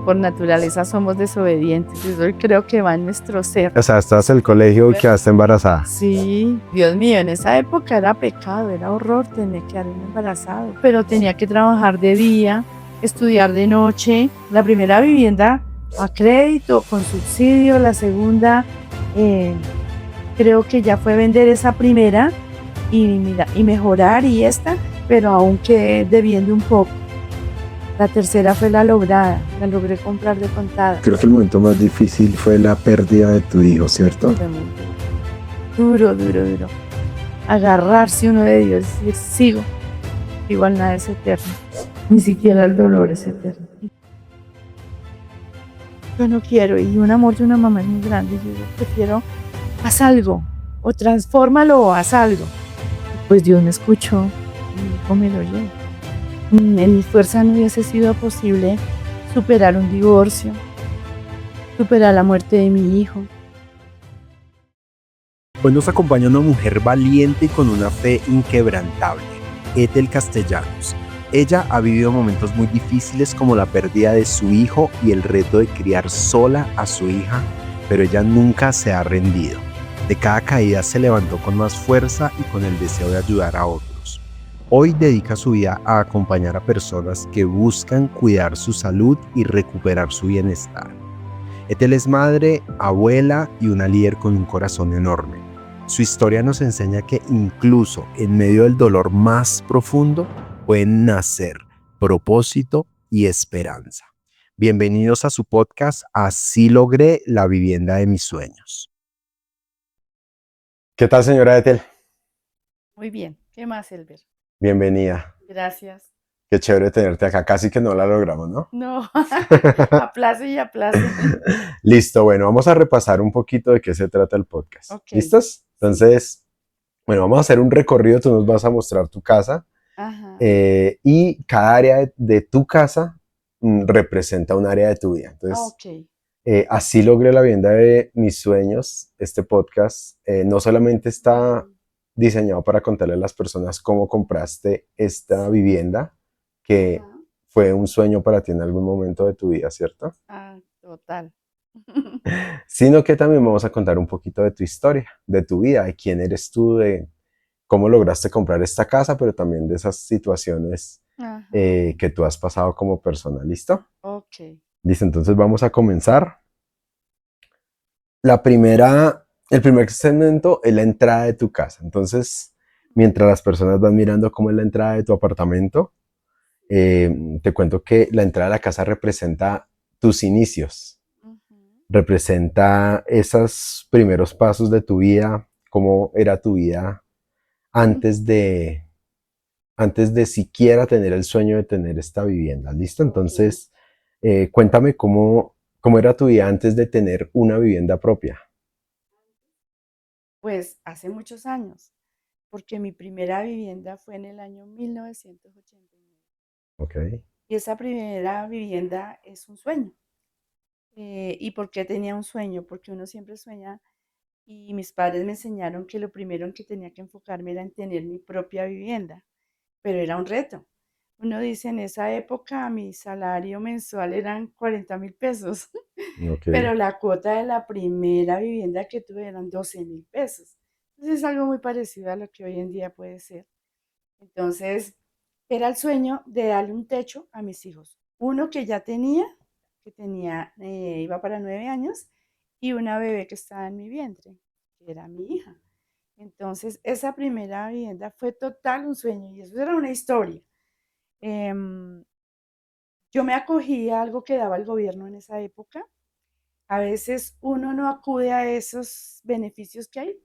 por naturaleza somos desobedientes, eso creo que va en nuestro ser. O sea, estás en el colegio y quedaste embarazada. Sí, Dios mío, en esa época era pecado, era horror tener que quedar embarazado, pero tenía que trabajar de día, estudiar de noche. La primera vivienda a crédito, con subsidio, la segunda creo que ya fue vender esa primera y, mira, y mejorar y esta, pero aún quedé debiendo un poco. La tercera fue la lograda, la logré comprar de contada. Creo que el momento más difícil fue la pérdida de tu hijo, ¿cierto? Fue muy duro, duro, duro. Agarrarse uno de Dios y decir, sigo. Igual nada es eterno. Ni siquiera el dolor es eterno. Yo no quiero, y un amor de una mamá es muy grande. Yo prefiero, haz algo, o transfórmalo o haz algo. Pues Dios me escuchó y dijo, me lo llevo. En mi fuerza no hubiese sido posible superar un divorcio, superar la muerte de mi hijo. Hoy nos acompaña una mujer valiente y con una fe inquebrantable, Ethel Castellanos. Ella ha vivido momentos muy difíciles como la pérdida de su hijo y el reto de criar sola a su hija, pero ella nunca se ha rendido. De cada caída se levantó con más fuerza y con el deseo de ayudar a otros. Hoy dedica su vida a acompañar a personas que buscan cuidar su salud y recuperar su bienestar. Ethel es madre, abuela y una líder con un corazón enorme. Su historia nos enseña que incluso en medio del dolor más profundo pueden nacer propósito y esperanza. Bienvenidos a su podcast Así logré la vivienda de mis sueños. ¿Qué tal, señora Ethel? Muy bien. ¿Qué más, Elber? Bienvenida. Gracias. Qué chévere tenerte acá. Casi que no la logramos, ¿no? No, aplace y aplace. Listo, bueno, vamos a repasar un poquito de qué se trata el podcast. Ok. ¿Listos? Entonces, bueno, vamos a hacer un recorrido. Tú nos vas a mostrar tu casa Ajá. y cada área de tu casa representa un área de tu vida. Entonces, Ok. así logré la vivienda de mis sueños. Este podcast no solamente está diseñado para contarle a las personas cómo compraste esta vivienda, que Ajá. fue un sueño para ti en algún momento de tu vida, ¿cierto? Ah, total. Sino que también vamos a contar un poquito de tu historia, de tu vida, de quién eres tú, de cómo lograste comprar esta casa, pero también de esas situaciones Ajá. que tú has pasado como persona. ¿Listo? Ok. Listo, entonces vamos a comenzar. El primer segmento es la entrada de tu casa. Entonces, mientras las personas van mirando cómo es la entrada de tu apartamento, te cuento que la entrada de la casa representa tus inicios, Ujú. representa esos primeros pasos de tu vida, cómo era tu vida antes antes de siquiera tener el sueño de tener esta vivienda. ¿Listo? Ok. Entonces, cuéntame cómo era tu vida antes de tener una vivienda propia. Pues hace muchos años, porque mi primera vivienda fue en el año 1989. Ok. Y esa primera vivienda es un sueño. ¿Y por qué tenía un sueño? Porque uno siempre sueña y mis padres me enseñaron que lo primero en que tenía que enfocarme era en tener mi propia vivienda, pero era un reto. Uno dice, en esa época mi salario mensual eran 40.000 pesos, Ok. pero la cuota de la primera vivienda que tuve eran 12.000 pesos. Entonces es algo muy parecido a lo que hoy en día puede ser. Entonces era el sueño de darle un techo a mis hijos. Uno que iba para 9 años, y una bebé que estaba en mi vientre, que era mi hija. Entonces, esa primera vivienda fue total un sueño y eso era una historia. Em, yo me acogí a algo que daba el gobierno en esa época. A veces uno no acude a esos beneficios que hay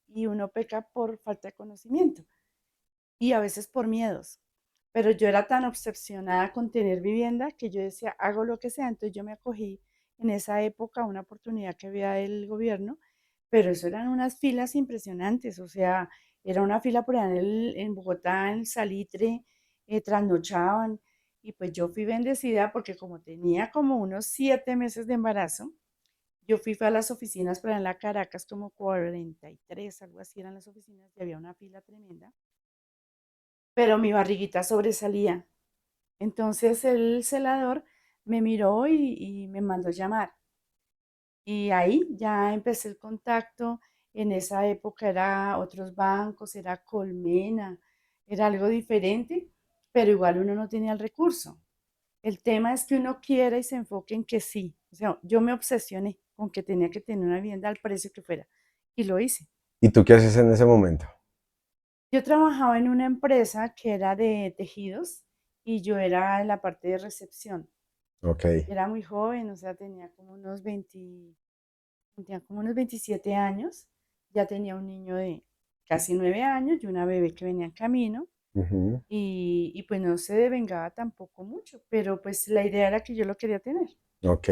y uno peca por falta de conocimiento y a veces por miedos. Pero yo era tan obsesionada con tener vivienda que yo decía, hago lo que sea. Entonces yo me acogí en esa época a una oportunidad que había del gobierno, pero eso eran unas filas impresionantes. O sea, era una fila por allá en Bogotá, en el Salitre, trasnochaban. Y pues yo fui bendecida porque como tenía como unos 7 meses de embarazo, yo fui a las oficinas para en la Caracas, como 43, algo así eran las oficinas, y había una fila tremenda, pero mi barriguita sobresalía. Entonces el celador me miró y me mandó llamar. Y ahí ya empecé el contacto. En esa época era otros bancos, era Colmena, era algo diferente, pero igual uno no tenía el recurso. El tema es que uno quiera y se enfoque en que sí. O sea, yo me obsesioné con que tenía que tener una vivienda al precio que fuera y lo hice. ¿Y tú qué haces en ese momento? Yo trabajaba en una empresa que era de tejidos y yo era en la parte de recepción. Ok, Era muy joven, o sea, tenía como unos 27 años. Ya tenía un niño de casi 9 años y una bebé que venía en camino. ujú, Y pues no se devengaba tampoco mucho, pero pues la idea era que yo lo quería tener. ok.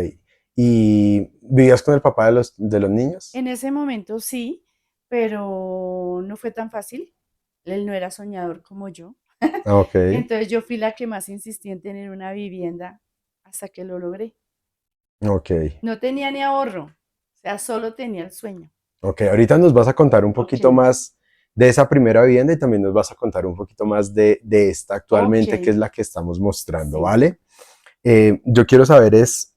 ¿Y vivías con el papá de los niños? En ese momento sí, pero no fue tan fácil. Él no era soñador como yo. Ah, ok, Entonces yo fui la que más insistí en tener una vivienda hasta que lo logré. ok, No tenía ni ahorro, o sea, solo tenía el sueño. ok. Ahorita nos vas a contar un Ok, poquito más de esa primera vivienda y también nos vas a contar un poquito más de esta ok, actualmente, que es la que estamos mostrando, sí, ¿vale? Yo quiero saber es,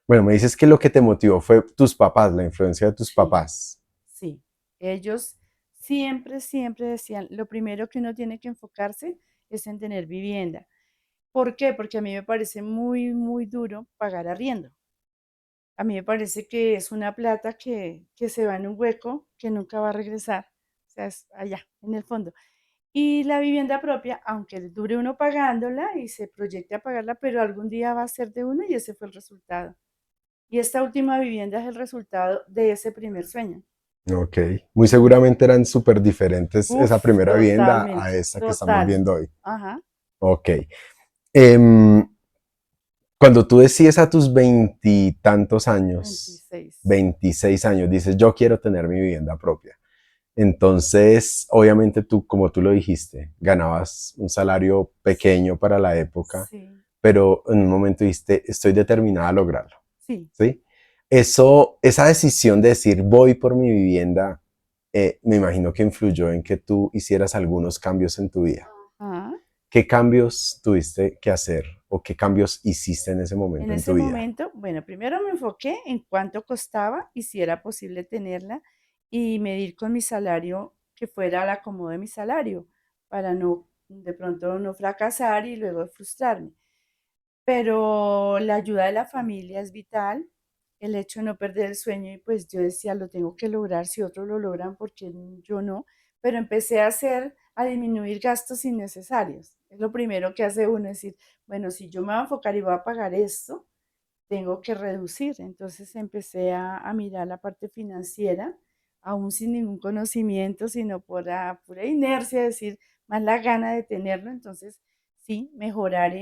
bueno, me dices que lo que te motivó fue tus papás, la influencia de tus sí, papás. sí. Ellos siempre, siempre decían, lo primero que uno tiene que enfocarse es en tener vivienda. ¿Por qué? Porque a mí me parece muy, muy duro pagar arriendo. A mí me parece que es una plata que se va en un hueco que nunca va a regresar. O sea, es allá, en el fondo. Y la vivienda propia, aunque dure uno pagándola y se proyecte a pagarla, pero algún día va a ser de uno y ese fue el resultado. Y esta última vivienda es el resultado de ese primer sueño. Ok, muy seguramente eran súper diferentes esa Uf, primera vivienda a totalmente, esta que estamos total. viendo hoy. Ajá, Ok. Em, Cuando tú decides a tus veintitantos años, 26. 26 años, dices, yo quiero tener mi vivienda propia. Entonces, obviamente tú, como tú lo dijiste, ganabas un salario pequeño para la época, Sí, pero en un momento dijiste, estoy determinada a lograrlo, sí. ¿sí? Esa decisión de decir, voy por mi vivienda, me imagino que influyó en que tú hicieras algunos cambios en tu vida. Ajá. ¿Qué cambios tuviste que hacer o qué cambios hiciste en ese En momento en ese tu vida? momento, bueno, primero me enfoqué en cuánto costaba y si era posible tenerla y medir con mi salario que fuera al acomodo de mi salario para no de pronto no fracasar y luego frustrarme. Pero la ayuda de la familia es vital, el hecho de no perder el sueño y pues yo decía, lo tengo que lograr, si otros lo logran, porque yo no? Pero empecé a disminuir gastos innecesarios. Es lo primero que hace uno, decir, bueno, si yo me voy a enfocar y voy a pagar esto, tengo que reducir. Entonces empecé a mirar la parte financiera, aún sin ningún conocimiento, sino por la pura inercia, decir, más la gana de tenerlo. Entonces, sí, mejorar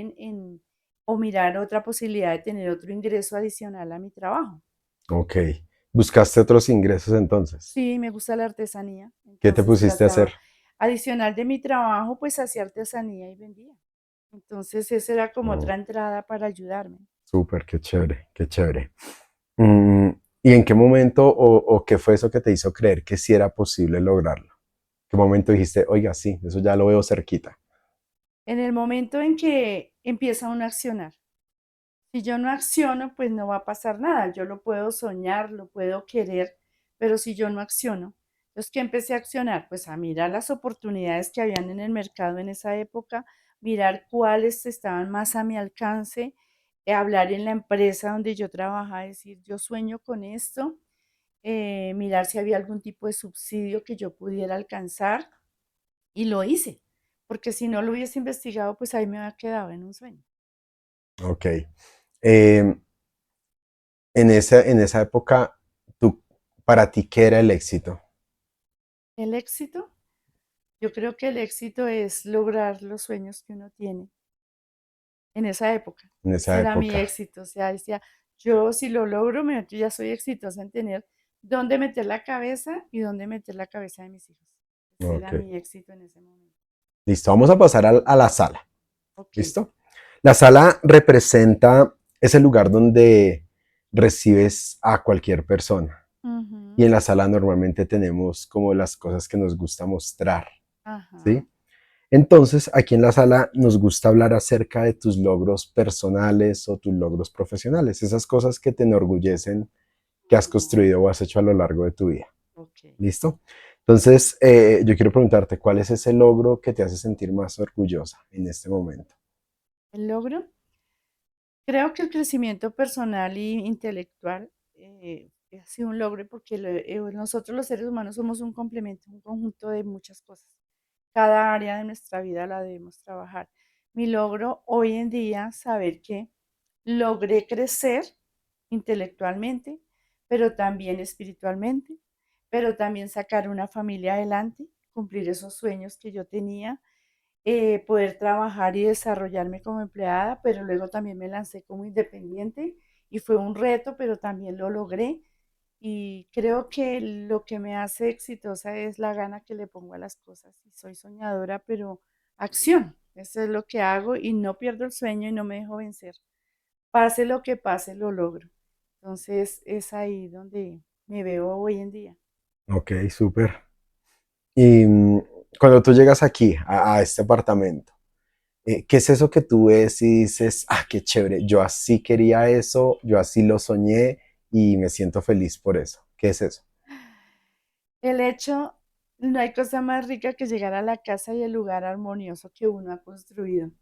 o mirar otra posibilidad de tener otro ingreso adicional a mi trabajo. Ok. ¿Buscaste otros ingresos entonces? Sí, me gusta la artesanía, ¿Qué te entonces pusiste a hacer? trataba, adicional de mi trabajo, pues hacía artesanía y vendía. Entonces, esa era como Oh, otra entrada para ayudarme. súper, qué chévere, qué chévere. Mm, ¿Y en qué momento o qué fue eso que te hizo creer que sí era posible lograrlo? ¿Qué momento dijiste, oiga, sí, eso ya lo veo cerquita? En el momento en que empieza uno a accionar. Si yo no acciono, pues no va a pasar nada. Yo lo puedo soñar, lo puedo querer, pero si yo no acciono, entonces, ¿qué empecé a accionar? Pues a mirar las oportunidades que habían en el mercado en esa época, mirar cuáles estaban más a mi alcance, hablar en la empresa donde yo trabajaba, decir, yo sueño con esto, mirar si había algún tipo de subsidio que yo pudiera alcanzar y lo hice, porque si no lo hubiese investigado, pues ahí me había quedado en un sueño. Ok. En en esa época, tú, para ti, ¿qué era el éxito? El éxito, yo creo que el éxito es lograr los sueños que uno tiene en esa época. En Ese esa era mi época. éxito. O sea, decía, yo si lo logro, yo ya soy exitosa en tener dónde meter la cabeza y dónde meter la cabeza de mis hijos. Ese era Ok. mi éxito en ese momento. Listo, vamos a pasar a la sala. Ok. ¿Listo? La sala representa ese lugar donde recibes a cualquier persona. Y Ujú. en la sala normalmente tenemos como las cosas que nos gusta mostrar, Ajá. ¿sí? Entonces, aquí en la sala nos gusta hablar acerca de tus logros personales o tus logros profesionales, esas cosas que te enorgullecen, que has construido o has hecho a lo largo de tu vida. Ok. ¿Listo? Entonces, yo quiero preguntarte, ¿cuál es ese logro que te hace sentir más orgullosa en este momento? El logro. Creo que el crecimiento personal y intelectual ha sido un logro porque nosotros los seres humanos somos un complemento, un conjunto de muchas cosas. Cada área de nuestra vida la debemos trabajar. Mi logro hoy en día, saber que logré crecer intelectualmente, pero también espiritualmente, pero también sacar una familia adelante, cumplir esos sueños que yo tenía, poder trabajar y desarrollarme como empleada, pero luego también me lancé como independiente y fue un reto, pero también lo logré. Y creo que lo que me hace exitosa es la gana que le pongo a las cosas. Y soy soñadora, pero acción. Eso es lo que hago y no pierdo el sueño y no me dejo vencer. Pase lo que pase, lo logro. Entonces es ahí donde me veo hoy en día. Ok, súper. Y cuando tú llegas aquí, a este apartamento, ¿qué es eso que tú ves y dices, ah, qué chévere, yo así quería eso, yo así lo soñé y me siento feliz por eso? ¿Qué es eso? El hecho, no hay cosa más rica que llegar a la casa y el lugar armonioso que uno ha construido.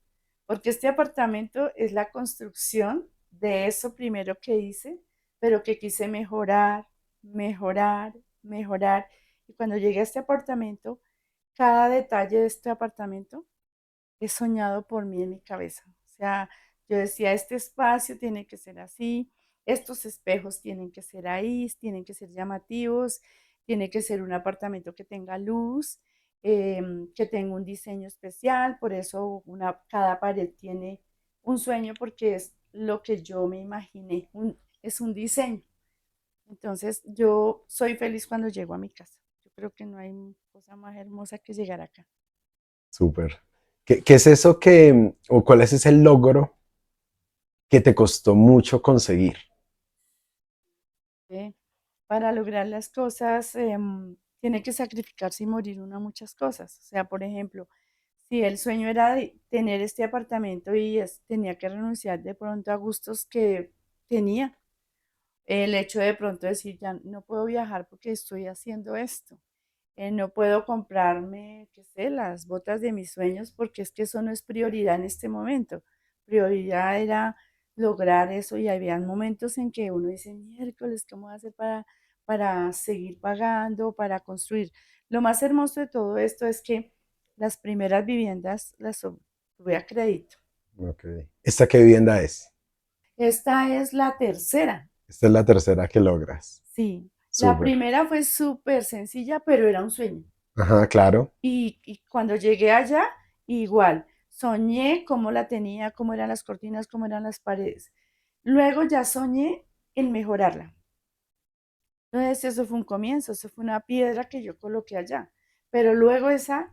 Porque este apartamento es la construcción de eso primero que hice, pero que quise mejorar, mejorar, mejorar. Y cuando llegué a este apartamento, cada detalle de este apartamento es soñado por mí en mi cabeza. O sea, yo decía, este espacio tiene que ser así, estos espejos tienen que ser ahí, tienen que ser llamativos, tiene que ser un apartamento que tenga luz, que tenga un diseño especial, por eso cada pared tiene un sueño porque es lo que yo me imaginé, es un diseño. Entonces, yo soy feliz cuando llego a mi casa. Yo creo que no hay cosa más hermosa que llegar acá. Súper. ¿Qué es eso o cuál es ese logro que te costó mucho conseguir? ¿Sí? Para lograr las cosas, tiene que sacrificarse y morir uno a muchas cosas. O sea, por ejemplo, si el sueño era de tener este apartamento y tenía que renunciar de pronto a gustos que tenía, el hecho de pronto decir, ya no puedo viajar porque estoy haciendo esto. No puedo comprarme, qué sé, las botas de mis sueños porque es que eso no es prioridad en este momento. Prioridad era lograr eso y había momentos en que uno dice, miércoles, ¿cómo voy a hacer para seguir pagando, para construir? Lo más hermoso de todo esto es que las primeras viviendas las tuve a crédito. Ok. ¿Esta qué vivienda es? Esta es la tercera. Esta es la tercera que logras. Sí, la Súper. primera fue súper sencilla, pero era un sueño. Ajá, claro. Y cuando llegué allá, igual, soñé cómo la tenía, cómo eran las cortinas, cómo eran las paredes. Luego ya soñé en mejorarla. Entonces eso fue un comienzo, eso fue una piedra que yo coloqué allá. Pero luego esa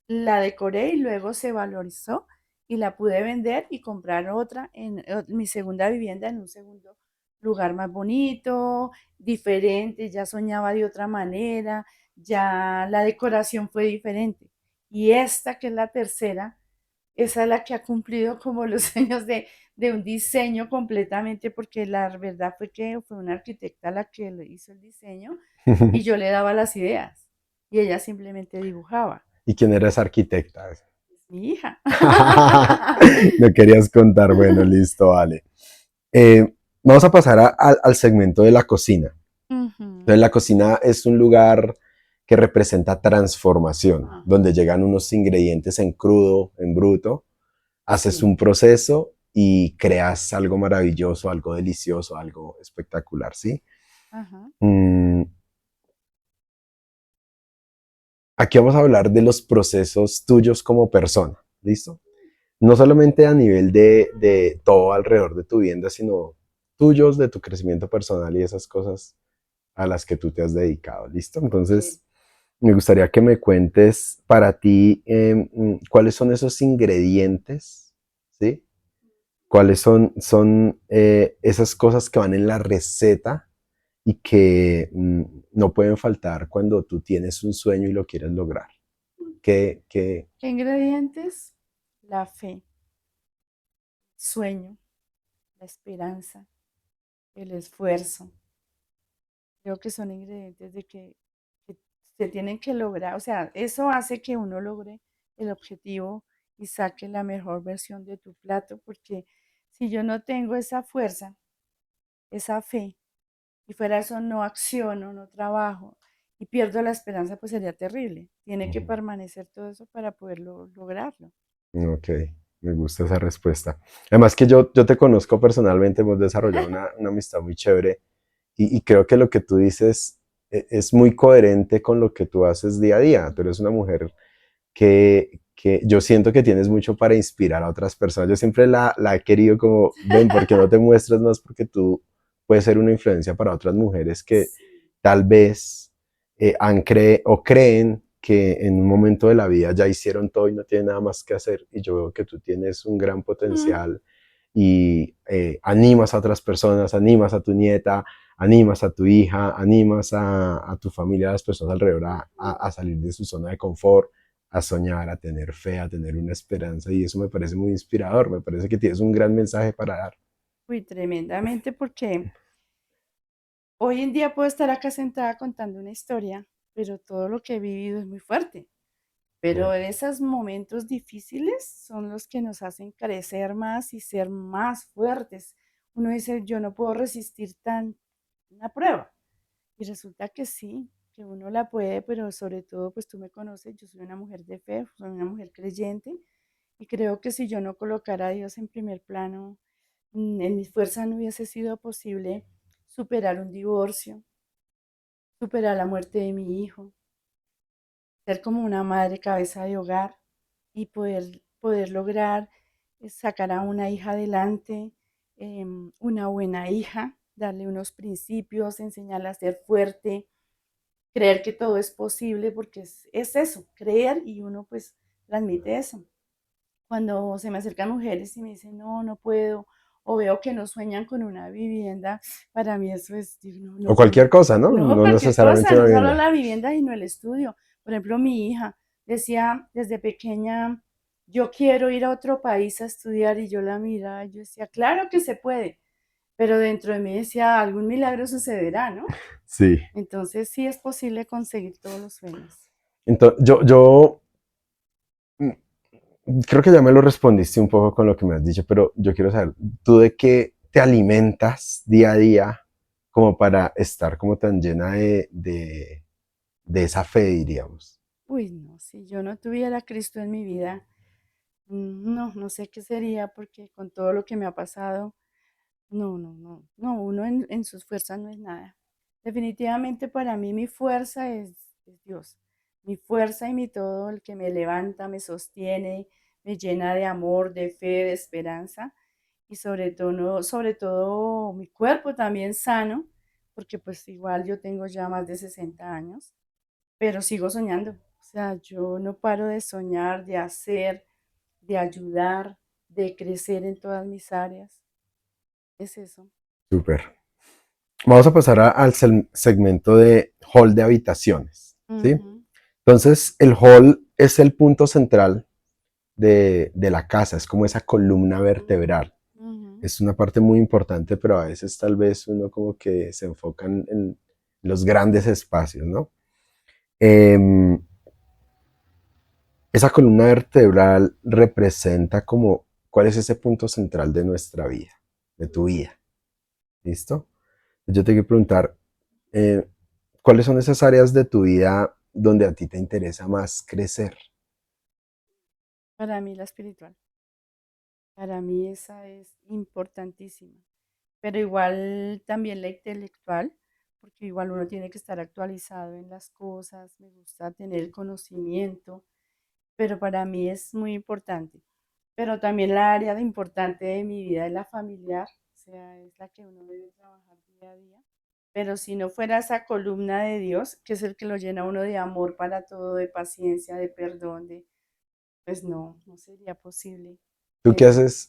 la decoré y luego se valorizó y la pude vender y comprar otra en mi segunda vivienda en un segundo lugar más bonito, diferente, ya soñaba de otra manera, ya la decoración fue diferente. Y esta, que es la tercera, esa es la que ha cumplido como los sueños de un diseño completamente, porque la verdad fue que fue una arquitecta la que le hizo el diseño y yo le daba las ideas y ella simplemente dibujaba. ¿Y quién era esa arquitecta? Es mi hija. No querías contar. Bueno, listo, vale. Vamos a pasar al segmento de la cocina. Ujú. Entonces, la cocina es un lugar que representa transformación, Ah, donde llegan unos ingredientes en crudo, en bruto, haces sí. un proceso y creas algo maravilloso, algo delicioso, algo espectacular, ¿sí? Ajá. Mm, aquí vamos a hablar de los procesos tuyos como persona, ¿listo? No solamente a nivel de todo alrededor de tu vivienda, sino tuyos, de tu crecimiento personal y esas cosas a las que tú te has dedicado, ¿listo? Ok. Entonces, me gustaría que me cuentes para ti cuáles son esos ingredientes, ¿sí? ¿Cuáles son esas cosas que van en la receta y que no pueden faltar cuando tú tienes un sueño y lo quieres lograr? ¿Qué? ¿Qué ingredientes? La fe, sueño, la esperanza, el esfuerzo. Creo que son ingredientes que se tienen que lograr. O sea, eso hace que uno logre el objetivo y saque la mejor versión de tu plato, porque si yo no tengo esa fuerza, esa fe, y fuera eso no acciono, no trabajo y pierdo la esperanza, pues sería terrible. Tiene que Ujú. permanecer todo eso para poderlo lograrlo. Ok, me gusta esa respuesta. Además que yo te conozco personalmente, hemos desarrollado una amistad muy chévere y creo que lo que tú dices es muy coherente con lo que tú haces día a día. Tú eres una mujer que yo siento que tienes mucho para inspirar a otras personas. Yo siempre la he querido como, ven, ¿por qué no te muestras más? Porque tú puedes ser una influencia para otras mujeres que Sí. tal vez o creen que en un momento de la vida ya hicieron todo y no tienen nada más que hacer. Y yo veo que tú tienes un gran Mm. potencial y animas a otras personas, animas a tu nieta, animas a tu hija, animas a tu familia, a las personas alrededor a salir de su zona de confort, a soñar, a tener fe, a tener una esperanza y eso me parece muy inspirador, me parece que tienes un gran mensaje para dar. Uy, tremendamente, porque hoy en día puedo estar acá sentada contando una historia, pero todo lo que he vivido es muy fuerte. Pero en esos momentos difíciles son los que nos hacen crecer más y ser más fuertes. Uno dice, yo no puedo resistir tan una prueba. Y resulta que sí, que uno la puede, pero sobre todo, pues tú me conoces, yo soy una mujer de fe, soy una mujer creyente, y creo que si yo no colocara a Dios en primer plano, en mi fuerza no hubiese sido posible superar un divorcio, superar la muerte de mi hijo, ser como una madre cabeza de hogar y poder lograr sacar a una hija adelante, una buena hija, darle unos principios, enseñarla a ser fuerte, creer que todo es posible, porque es eso, creer y uno pues transmite eso. Cuando se me acercan mujeres y me dicen, no, no puedo, o veo que no sueñan con una vivienda, para mí eso es, digo, no, O no, cualquier cosa, ¿no? no, No cualquier necesariamente cosa, una no solo vivienda. la vivienda, sino el estudio. Por ejemplo, mi hija decía desde pequeña, yo quiero ir a otro país a estudiar y yo la miraba y yo decía, claro que se puede, pero dentro de mí decía, algún milagro sucederá, ¿no? Sí. Entonces sí es posible conseguir todos los sueños. Entonces, yo creo que ya me lo respondiste un poco con lo que me has dicho, pero yo quiero saber, ¿tú de qué te alimentas día a día como para estar como tan llena de esa fe, diríamos? Uy, no, si yo no tuviera a Cristo en mi vida, no, no sé qué sería, porque con todo lo que me ha pasado, no, no, no, no, uno en sus fuerzas no es nada. Definitivamente para mí mi fuerza es Dios. Mi fuerza y mi todo, el que me levanta, me sostiene, me llena de amor, de fe, de esperanza y sobre todo, sobre todo mi cuerpo también sano, porque pues igual yo tengo ya más de 60 años, pero sigo soñando. O sea, yo no paro de soñar, de hacer, de ayudar, de crecer en todas mis áreas. Es eso. Súper. Vamos a pasar al segmento de hall de habitaciones, ¿sí? Ujú, Entonces, el hall es el punto central de la casa, es como esa columna ujú, vertebral. ujú. Es una parte muy importante, pero a veces tal vez uno como que se enfoca en los grandes espacios, ¿no? Em, esa columna vertebral representa como cuál es ese punto central de nuestra vida, de tu vida, ¿listo? Yo te quiero preguntar, eh, ¿cuáles son esas áreas de tu vida donde a ti te interesa más crecer? Para mí la espiritual, para mí esa es importantísima. Pero igual también la intelectual, porque igual uno tiene que estar actualizado en las cosas, me gusta tener el conocimiento, pero para mí es muy importante. Pero también la área de importante de mi vida es la familiar, o sea, es la que uno debe trabajar día a día. Pero si no fuera esa columna de Dios, que es el que lo llena a uno de amor para todo, de paciencia, de perdón, pues no, no sería posible. ¿Tú Eh,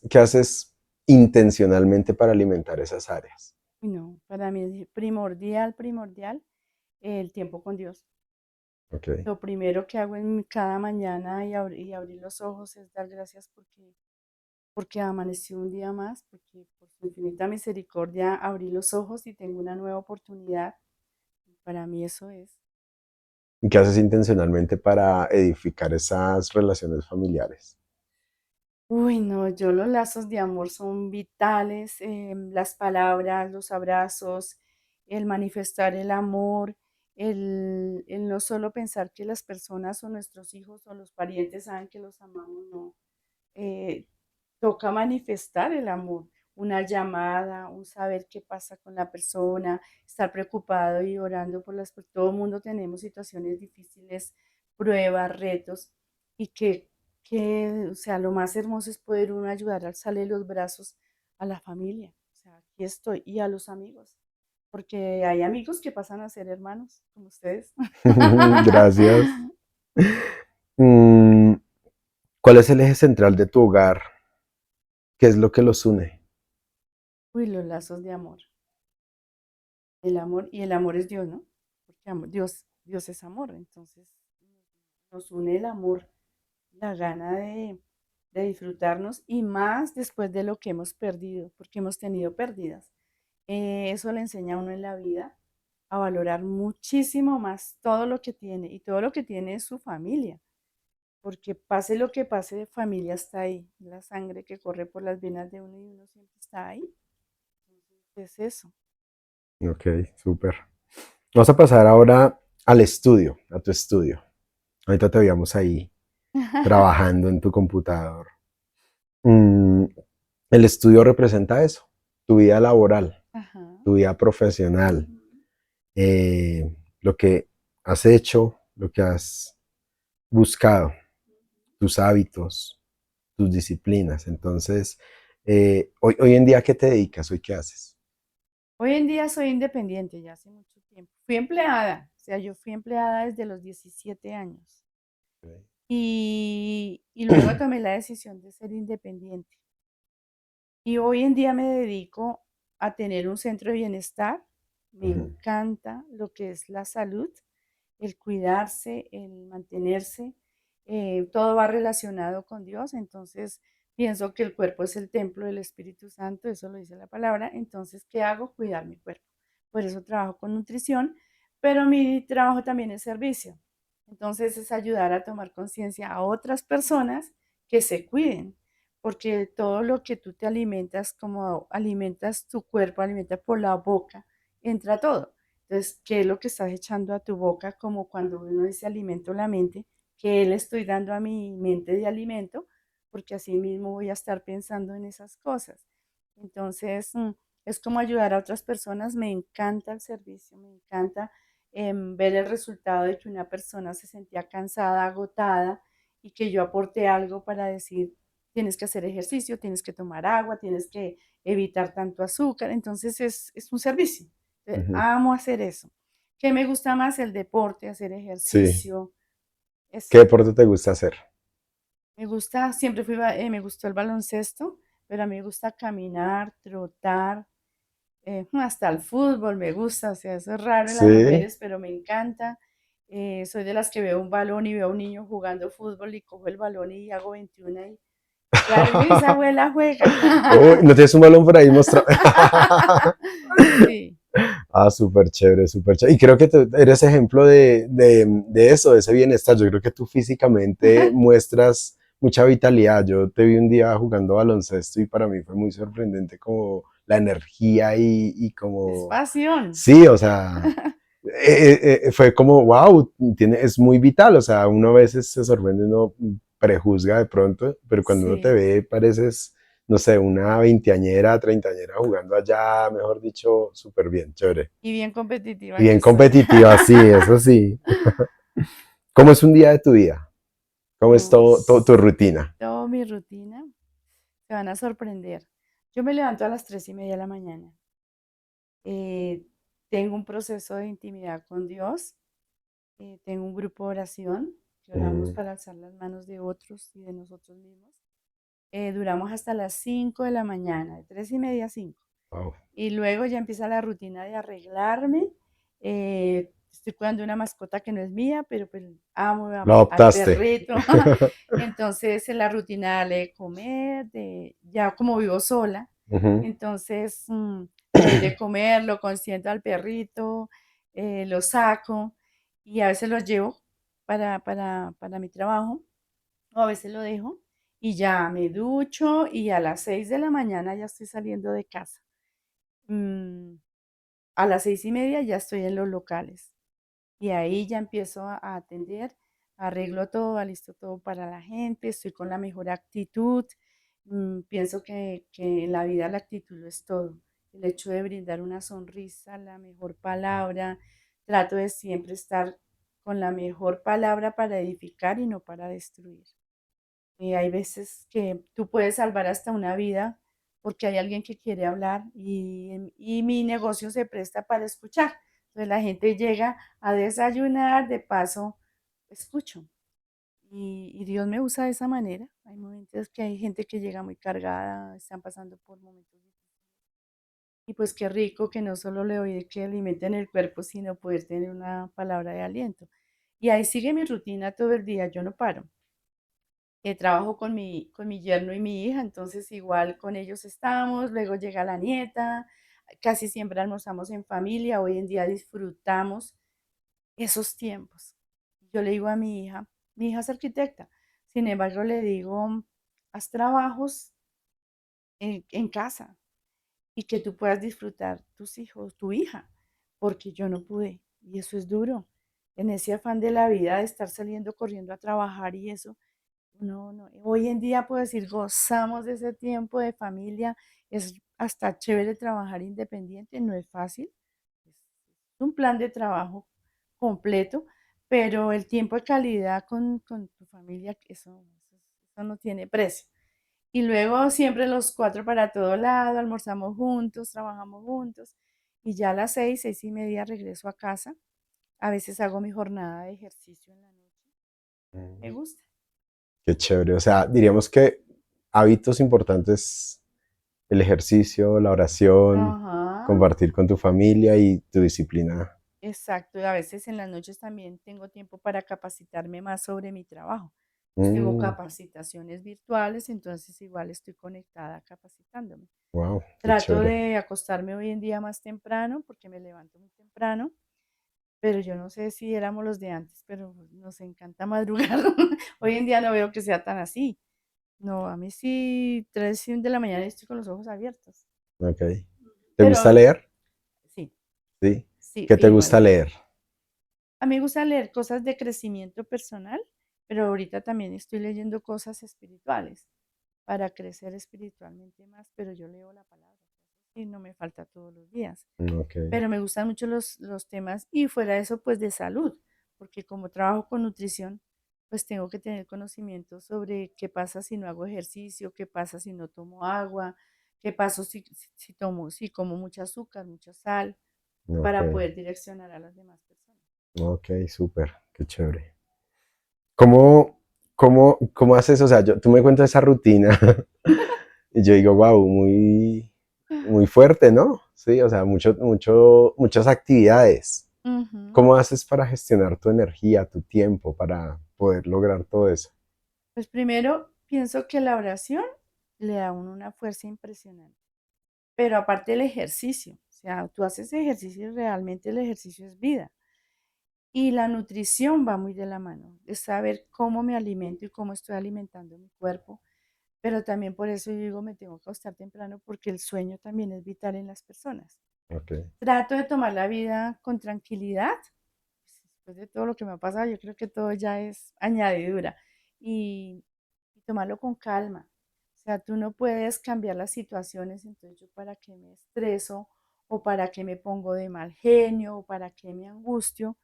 qué haces intencionalmente para alimentar esas áreas? no, para mí es primordial, primordial el tiempo con Dios. Ok. Lo primero que hago en cada mañana y abrir los ojos es dar gracias porque amaneció un día más, porque por su infinita misericordia abrí los ojos y tengo una nueva oportunidad. Para mí eso es. ¿Y qué haces intencionalmente para edificar esas relaciones familiares? Uy, no, yo los lazos de amor son vitales, las palabras, los abrazos, el manifestar el amor, el no solo pensar que las personas o nuestros hijos o los parientes saben que los amamos, no. eh, Toca manifestar el amor, una llamada, un saber qué pasa con la persona, estar preocupado y orando por las personas. Todo el mundo tenemos situaciones difíciles, pruebas, retos, y o sea, lo más hermoso es poder uno ayudar a alzarle los brazos a la familia. O sea, aquí estoy, y a los amigos, porque hay amigos que pasan a ser hermanos, como ustedes. Gracias. Mm, ¿Cuál es el eje central de tu hogar? ¿Qué es lo que los une? Uy, los lazos de amor. El amor, y el amor es Dios, ¿no? Porque Dios es amor, entonces nos une el amor, la gana de disfrutarnos y más después de lo que hemos perdido, porque hemos tenido pérdidas. Eso le enseña a uno en la vida a valorar muchísimo más todo lo que tiene y todo lo que tiene es su familia, porque pase lo que pase, familia está ahí, la sangre que corre por las venas de uno y uno siempre está ahí. Entonces, es eso. Ok, súper. Vamos a pasar ahora al estudio, a tu estudio. Ahorita te veíamos ahí trabajando en tu computador. Mm, el estudio representa eso, tu vida laboral, Ajá. tu vida profesional, Ujú. lo que has hecho, lo que has buscado, tus hábitos, tus disciplinas. Entonces, hoy en día, ¿qué te dedicas? ¿Hoy qué haces? Hoy en día soy independiente ya hace mucho tiempo. Fui empleada, o sea, yo fui empleada desde los 17 años y luego tomé la decisión de ser independiente. Y hoy en día me dedico a tener un centro de bienestar. Me Ujú, encanta lo que es la salud, el cuidarse, el mantenerse. Todo va relacionado con Dios. Entonces, pienso que el cuerpo es el templo del Espíritu Santo, eso lo dice la palabra. Entonces, ¿qué hago? Cuidar mi cuerpo. Por eso trabajo con nutrición, pero mi trabajo también es servicio. Entonces, es ayudar a tomar conciencia a otras personas que se cuiden porque todo lo que tú te alimentas, como alimentas tu cuerpo, alimenta por la boca, entra todo. Entonces, ¿qué es lo que estás echando a tu boca? Como cuando uno dice alimento la mente, ¿qué le estoy dando a mi mente de alimento? Porque así mismo voy a estar pensando en esas cosas. Entonces, es como ayudar a otras personas. Me encanta el servicio, me encanta ver el resultado de que una persona se sentía cansada, agotada y que yo aporte algo para decir, tienes que hacer ejercicio, tienes que tomar agua, tienes que evitar tanto azúcar. Entonces es un servicio. ujú. Amo hacer eso. ¿Qué me gusta más? El deporte, hacer Sí. ejercicio. ¿Qué Es, deporte te gusta hacer? Me gusta, me gustó el baloncesto, pero a mí me gusta caminar, trotar, hasta el fútbol me gusta, o sea, eso es raro en las Sí. mujeres, pero me encanta. Soy de las que veo un balón y veo a un niño jugando fútbol y cojo el balón y hago 21 y claro, mi bisabuela juega. Uy, ¿no tienes un balón por ahí mostrado? Sí, Ah, súper chévere, súper chévere. Y creo que tú eres ejemplo de eso, de ese bienestar. Yo creo que tú físicamente muestras mucha vitalidad. Yo te vi un día jugando baloncesto y para mí fue muy sorprendente como la energía y es como... pasión. Sí, o sea, fue como, wow, es muy vital. O sea, uno a veces se sorprende, uno prejuzga de pronto, pero cuando uno te Sí, ve pareces no sé, una veinteañera, treintañera jugando allá, mejor dicho, súper bien, chévere. y bien competitiva Y bien que soy. competitiva, sí, eso sí. ¿Cómo es un día de tu vida? ¿Cómo es Uy, todo tu rutina? toda mi rutina, se van a sorprender. Yo me levanto a las 3:30 de la mañana. Eh, Tengo un proceso de intimidad con Dios. Tengo un grupo de oración que oramos Mm, para alzar las manos de otros y de nosotros mismos. Duramos hasta las 5 de la mañana, de 3:30 a 5. wow. Y luego ya empieza la rutina de arreglarme, estoy cuidando una mascota que no es mía, pero pues amo Lo al adoptaste. perrito. Entonces, en la rutina darle de comer, ya como vivo sola, Ujú. entonces le doy de comer, lo consiento al perrito, lo saco y a veces lo llevo para mi trabajo o a veces lo dejo y ya me ducho y a las 6 de la mañana ya estoy saliendo de casa. Mm, a las 6:30 ya estoy en los locales y ahí ya empiezo a atender, arreglo todo, alisto todo para la gente, estoy con la mejor actitud. Pienso que en la vida la actitud lo es todo. El hecho de brindar una sonrisa, la mejor palabra, trato de siempre estar con la mejor palabra para edificar y no para destruir. Hay veces que tú puedes salvar hasta una vida porque hay alguien que quiere hablar y mi negocio se presta para escuchar. Entonces la gente llega a desayunar, de paso, escucho. Y Dios me usa de esa manera. Hay momentos que hay gente que llega muy cargada, están pasando por momentos difíciles. Y pues qué rico que no solo le oí que alimenten el cuerpo, sino poder tener una palabra de aliento. Y ahí sigue mi rutina todo el día, yo no paro. Trabajo con mi yerno y mi hija, entonces igual con ellos estamos, luego llega la nieta, casi siempre almorzamos en familia, hoy en día disfrutamos esos tiempos. Yo le digo a mi hija es arquitecta, sin embargo le digo, haz trabajos en casa y que tú puedas disfrutar tus hijos, tu hija, porque yo no pude y eso es duro. En ese afán de la vida de estar saliendo corriendo a trabajar y eso, no, no. Hoy en día puedo decir, gozamos de ese tiempo de familia. Es hasta chévere trabajar independiente, no es fácil. Es un plan de trabajo completo, pero el tiempo de calidad con tu familia, eso no tiene precio. Y luego siempre los cuatro para todo lado, almorzamos juntos, trabajamos juntos. Y ya a las 6:30 regreso a casa. A veces hago mi jornada de ejercicio en la noche. Me Mm. gusta. Qué chévere. O sea, diríamos que hábitos importantes, el ejercicio, la oración, Ajá. compartir con tu familia y tu disciplina. Exacto, y a veces en las noches también tengo tiempo para capacitarme más sobre mi trabajo. Entonces tengo Mm, capacitaciones virtuales, entonces igual estoy conectada capacitándome. wow, qué Trato chévere. de acostarme hoy en día más temprano porque me levanto muy temprano, pero yo no sé si éramos los de antes, pero nos encanta madrugar. Hoy en día no veo que sea tan así. No, a mí sí, 3 de la mañana estoy con los ojos abiertos. Ok. ¿Te gusta Pero leer? sí, Sí. sí, ¿Qué te fijo. gusta leer? A mí me gusta leer cosas de crecimiento personal, pero ahorita también estoy leyendo cosas espirituales para crecer espiritualmente más, pero yo leo la palabra y no me falta todos los días. Ok. Pero me gustan mucho los temas y fuera de eso, pues de salud, porque como trabajo con nutrición, pues tengo que tener conocimiento sobre qué pasa si no hago ejercicio, qué pasa si no tomo agua, qué pasa si como mucha azúcar, mucha sal, Ok. para poder direccionar a las demás personas. Ok, súper. Qué chévere. ¿Cómo, cómo haces? O sea, tú me cuentas esa rutina y yo digo, wow, muy fuerte, ¿no? Sí, o sea, muchas actividades. Ujú. ¿Cómo haces para gestionar tu energía, tu tiempo, para poder lograr todo eso? Pues primero pienso que la oración le da a uno una fuerza impresionante, pero aparte el ejercicio, o sea, tú haces ejercicio y realmente el ejercicio es vida. Y la nutrición va muy de la mano, de saber cómo me alimento y cómo estoy alimentando mi cuerpo, pero también por eso yo digo me tengo que acostar temprano porque el sueño también es vital en las personas. Ok, Trato de tomar la vida con tranquilidad. Después de todo lo que me ha pasado, yo creo que todo ya es añadidura. Y tomarlo con calma. O sea, tú no puedes cambiar las situaciones, entonces yo para qué me estreso o para qué me pongo de mal genio o para qué me angustio,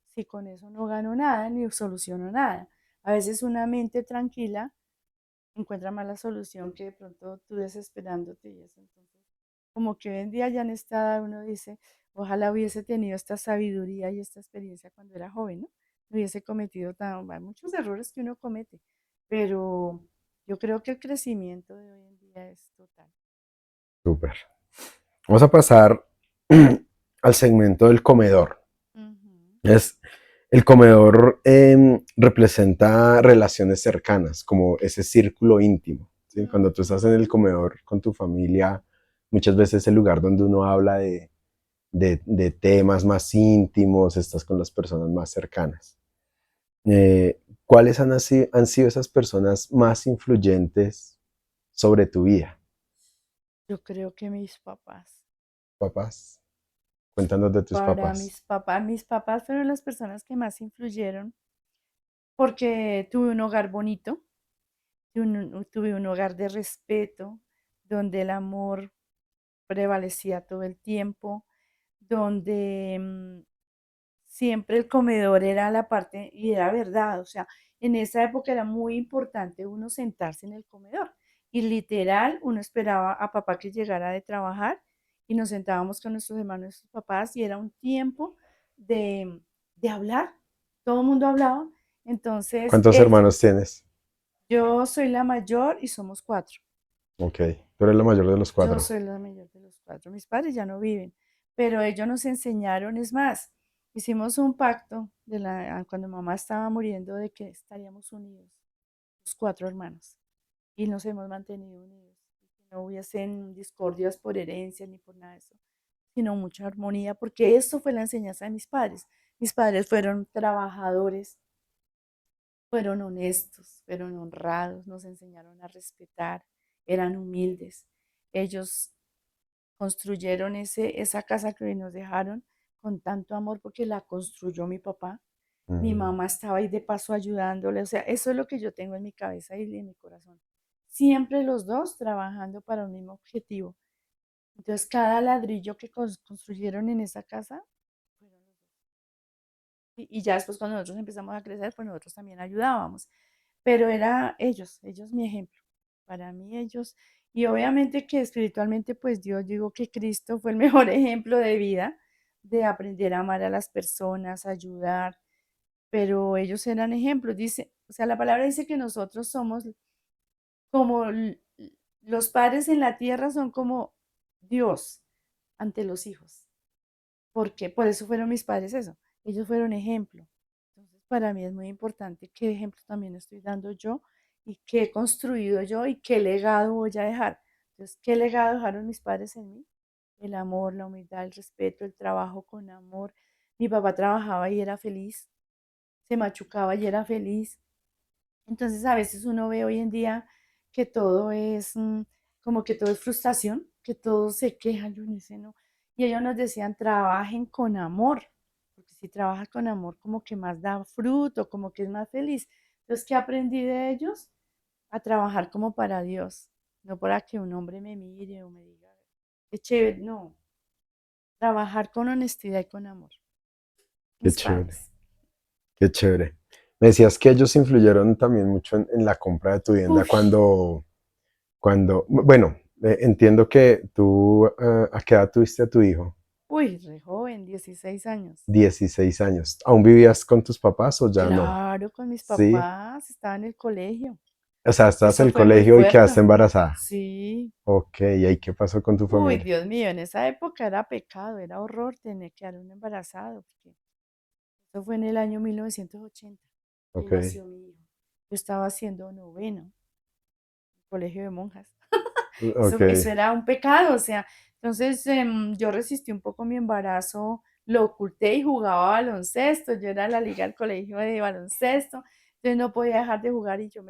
si con eso no gano nada ni soluciono nada. A veces una mente tranquila encuentra más la solución que de pronto tú desesperándote y eso. Entonces, como que hoy en día ya en esta edad uno dice, ojalá hubiese tenido esta sabiduría y esta experiencia cuando era joven, ¿no? No hubiese cometido hay muchos errores que uno comete, pero yo creo que el crecimiento de hoy en día es total. súper. Vamos a pasar al segmento del comedor. Ujú. Es, el comedor representa relaciones cercanas, como ese círculo íntimo, ¿sí? Cuando tú estás en el comedor con tu familia, muchas veces es el lugar donde uno habla de temas más íntimos, estás con las personas más cercanas. ¿Cuáles han sido esas personas más influyentes sobre tu vida? Yo creo que mis papás. Papás, cuéntanos de tus Para papás. mis papás fueron las personas que más influyeron porque tuve un hogar bonito, tuve un hogar de respeto, donde el amor prevalecía todo el tiempo, donde siempre el comedor era la parte, y era verdad, o sea, en esa época era muy importante uno sentarse en el comedor. Y literal, uno esperaba a papá que llegara de trabajar y nos sentábamos con nuestros hermanos, nuestros papás, y era un tiempo de hablar. Todo el mundo hablaba. Entonces, ¿Cuántos hermanos tienes? yo soy la mayor y somos cuatro. Ok, tú eres la mayor de los Yo cuatro. soy la mayor de los cuatro. Mis padres ya no viven, pero ellos nos enseñaron, es más, hicimos un pacto cuando mamá estaba muriendo de que estaríamos unidos, los cuatro hermanos, y nos hemos mantenido unidos. Que no hubiesen discordias por herencia ni por nada de eso, sino mucha armonía, porque eso fue la enseñanza de mis padres. Mis padres fueron trabajadores, fueron honestos, fueron honrados, nos enseñaron a respetar, eran humildes. Ellos construyeron esa casa que hoy nos dejaron con tanto amor porque la construyó mi papá. Mi Mm. mamá estaba ahí de paso ayudándole. O sea, eso es lo que yo tengo en mi cabeza y en mi corazón. Siempre los dos trabajando para un mismo objetivo. Entonces, cada ladrillo que construyeron en esa casa fueron los dos. Y ya después cuando nosotros empezamos a crecer, pues nosotros también ayudábamos. Pero era ellos mi ejemplo. Para mí ellos, y obviamente que espiritualmente, pues Dios, digo que Cristo fue el mejor ejemplo de vida, de aprender a amar a las personas, ayudar, pero ellos eran ejemplos. Dice, o sea, la palabra dice que nosotros somos como los padres en la tierra son como Dios ante los hijos. Porque por eso fueron mis padres eso. Ellos fueron ejemplo. Entonces, para mí es muy importante qué ejemplo también estoy dando yo y qué he construido yo y qué legado voy a dejar. Entonces, ¿qué legado dejaron mis padres en mí? El amor, la humildad, el respeto, el trabajo con amor. Mi papá trabajaba y era feliz, se machucaba y era feliz. Entonces, a veces uno ve hoy en día que todo es como que todo es frustración, que todos se quejan, yo no sé, no. Y ellos nos decían, trabajen con amor, porque si trabajas con amor, como que más da fruto, como que es más feliz. Entonces, ¿qué aprendí de ellos? A trabajar como para Dios, no para que un hombre me mire o me diga, qué chévere, no, trabajar con honestidad y con amor. Qué Mis chévere, padres. qué chévere. Me decías que ellos influyeron también mucho en la compra de tu vivienda Uf, bueno, entiendo que tú, ¿a qué edad tuviste a tu hijo? uy, re joven, 16 años. 16 años. ¿Aún vivías con tus papás o ya no? Claro, con mis Sí. papás, estaba en el colegio. O sea, estabas en Eso el fue muy colegio y quedaste fuerte. embarazada. Sí. Ok, ¿y ahí qué pasó con tu Uy, familia? Dios mío, en esa época era pecado, era horror tener que dar un embarazado, porque eso fue en el año 1980 que Ok, nació mi hijo. Yo estaba haciendo noveno, colegio de monjas. ok, Eso era un pecado, o sea, entonces yo resistí un poco mi embarazo, lo oculté y jugaba baloncesto, yo era la liga del colegio de baloncesto, entonces no podía dejar de jugar y yo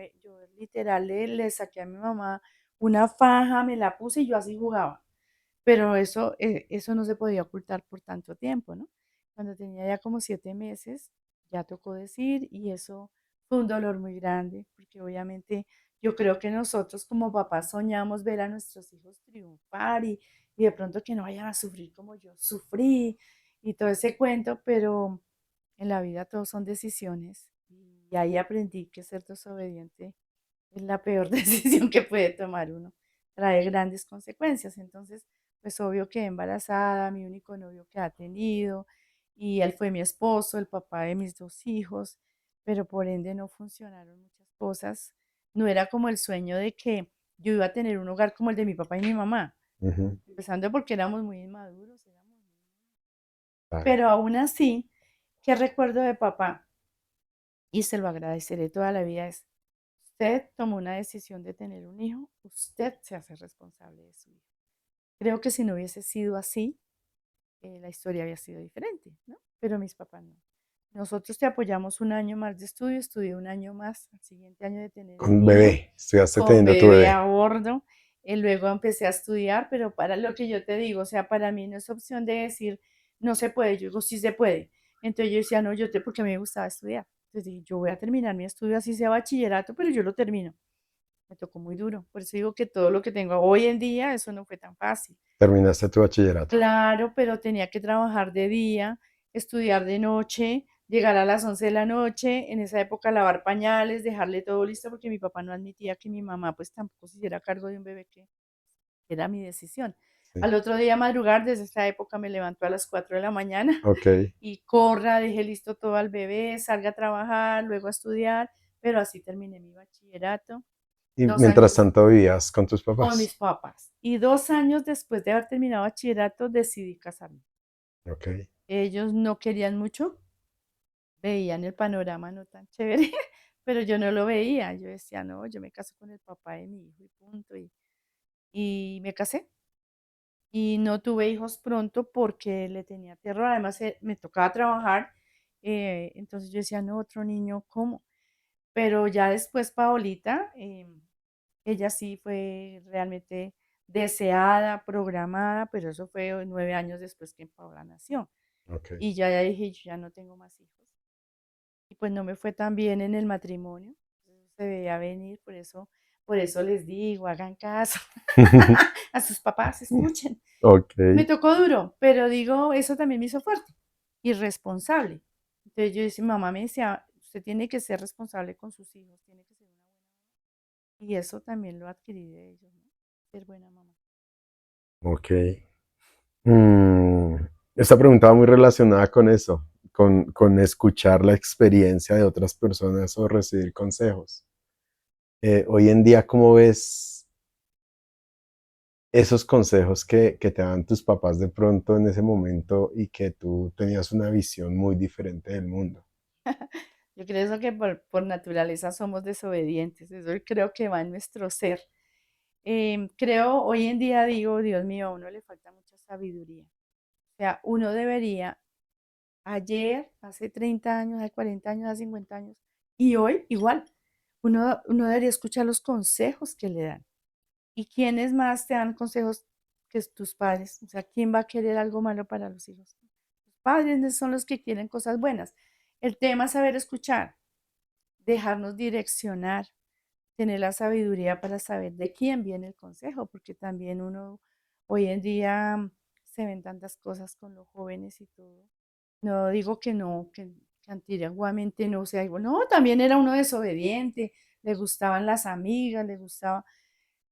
literal le saqué a mi mamá una faja, me la puse y yo así jugaba, pero eso no se podía ocultar por tanto tiempo, ¿no? Cuando tenía ya como 7 meses, ya tocó decir y eso fue un dolor muy grande, porque obviamente yo creo que nosotros como papás soñamos ver a nuestros hijos triunfar y de pronto que no vayan a sufrir como yo sufrí y todo ese cuento, pero en la vida todos son decisiones y ahí aprendí que ser desobediente es la peor decisión que puede tomar uno, trae grandes consecuencias. Entonces, pues obvio que embarazada, mi único novio que ha tenido, y él fue mi esposo, el papá de mis dos hijos, pero por ende no funcionaron muchas cosas. No era como el sueño de que yo iba a tener un hogar como el de mi papá y mi mamá, ujú, empezando porque éramos muy inmaduros, claro, pero aún así ¿Qué recuerdo de papá? Y se lo agradeceré toda la vida. Es, usted tomó una decisión de tener un hijo, usted se hace responsable de su hijo. Creo que si no hubiese sido así, la historia había sido diferente, ¿no? Pero mis papás no. Nosotros te apoyamos un año más de estudio, estudié un año más, al siguiente año de tener el Con niño, bebé, estudiaste con teniendo tu bebé bebé. a bordo. Luego empecé a estudiar, pero para lo que yo te digo, o sea, para mí no es opción de decir no se puede, yo digo sí se puede. Entonces yo decía, no, porque a mí me gustaba estudiar. Entonces dije, yo voy a terminar mi estudio así sea bachillerato, pero yo lo termino. Me tocó muy duro. Por eso digo que todo lo que tengo hoy en día, eso no fue tan fácil. Terminaste tu bachillerato. Claro, pero tenía que trabajar de día, estudiar de noche, llegar a las 11 de la noche, en esa época lavar pañales, dejarle todo listo porque mi papá no admitía que mi mamá pues tampoco se hiciera cargo de un bebé que era mi decisión. Sí. Al otro día madrugar, desde esta época me levantó a las 4 de la mañana Ok. y corra, dejé listo todo al bebé, salga a trabajar, luego a estudiar, pero así terminé mi bachillerato. Y Dos mientras años tanto vivías con tus con papás. mis papás. Y 2 años después de haber terminado bachillerato decidí casarme. Ok. Ellos no querían mucho, veían el panorama no tan chévere, pero yo no lo veía. Yo decía, no, yo me caso con el papá de mi hijo y punto. Y me casé. Y no tuve hijos pronto porque le tenía terror. Además, me tocaba trabajar. Entonces yo decía, no, otro niño, ¿cómo? Pero ya después Paolita, ella sí fue realmente deseada, programada, pero eso fue 9 años después que Paola nació. Ok. Y ya dije, yo ya no tengo más hijos. Y pues no me fue tan bien en el matrimonio. Se veía venir, por eso les digo, hagan caso a sus papás, escuchen. Ok. Me tocó duro, pero digo, eso también me hizo fuerte y responsable. Entonces yo decía, mamá me decía, usted tiene que ser responsable con sus hijos, tiene que ser una buena mamá. Y eso también lo adquirí de ellos, ¿no? Ser buena mamá. Ok. Mm, esta pregunta va muy relacionada con eso, con escuchar la experiencia de otras personas o recibir consejos. Hoy en día, ¿cómo ves esos consejos que te dan tus papás de pronto en ese momento y que tú tenías una visión muy diferente del mundo? Yo creo eso que por naturaleza somos desobedientes, eso creo que va en nuestro ser. Creo, hoy en día digo, Dios mío, a uno le falta mucha sabiduría. O sea, uno debería, ayer, hace 30 años, hace 40 años, hace 50 años, y hoy igual, uno debería escuchar los consejos que le dan. ¿Y quiénes más te dan consejos que tus padres? O sea, ¿quién va a querer algo malo para los hijos? Los padres son los que quieren cosas buenas. El tema es saber escuchar, dejarnos direccionar, tener la sabiduría para saber de quién viene el consejo, porque también uno hoy en día se ven tantas cosas con los jóvenes y todo. No digo que no, que antiguamente no sea igual. No, también era uno desobediente, le gustaban las amigas, le gustaba,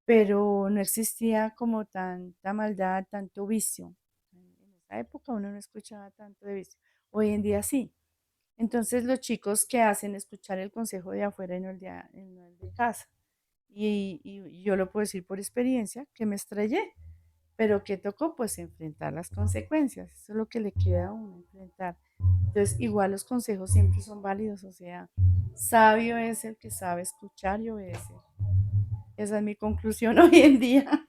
pero no existía como tanta maldad, tanto vicio. En esa época uno no escuchaba tanto de vicio. Hoy en día sí. Entonces los chicos que hacen escuchar el consejo de afuera y no el de casa. Y yo lo puedo decir por experiencia, que me estrellé, pero que tocó pues enfrentar las consecuencias. Eso es lo que le queda a uno, enfrentar. Entonces igual los consejos siempre son válidos, o sea, sabio es el que sabe escuchar y obedecer. Esa es mi conclusión hoy en día.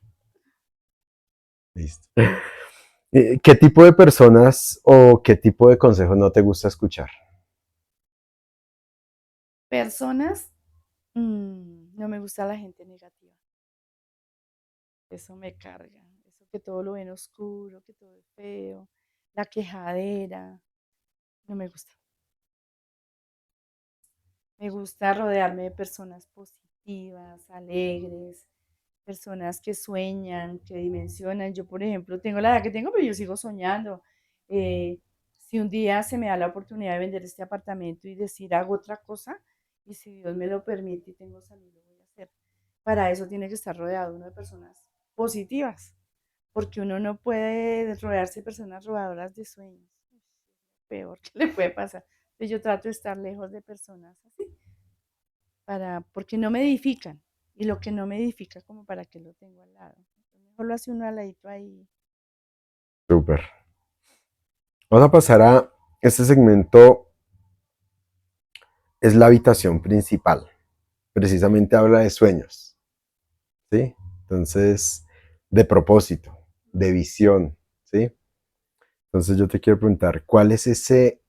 Listo. ¿Qué tipo de personas o qué tipo de consejos no te gusta escuchar? Personas, no me gusta la gente negativa. Eso me carga. Eso que todo lo ven oscuro, que todo es feo. La quejadera. No me gusta. Me gusta rodearme de personas positivas, alegres, personas que sueñan, que dimensionan. Yo, por ejemplo, tengo la edad que tengo, pero yo sigo soñando. Eh, si un día se me da la oportunidad de vender este apartamento y decir hago otra cosa, y si Dios me lo permite y tengo salud, lo voy a hacer. Para eso tiene que estar rodeado uno de personas positivas, porque uno no puede rodearse de personas robadoras de sueños. Peor que le puede pasar. Entonces yo trato de estar lejos de personas así, porque no me edifican. Y lo que no me edifica, como para que lo tengo al lado. Entonces, mejor lo hace uno al ladito ahí. Súper. Vamos a pasar a Este segmento es la habitación principal. Precisamente habla de sueños, ¿sí? Entonces, de propósito, de visión, ¿sí? Entonces yo te quiero preguntar, ¿cuál es ese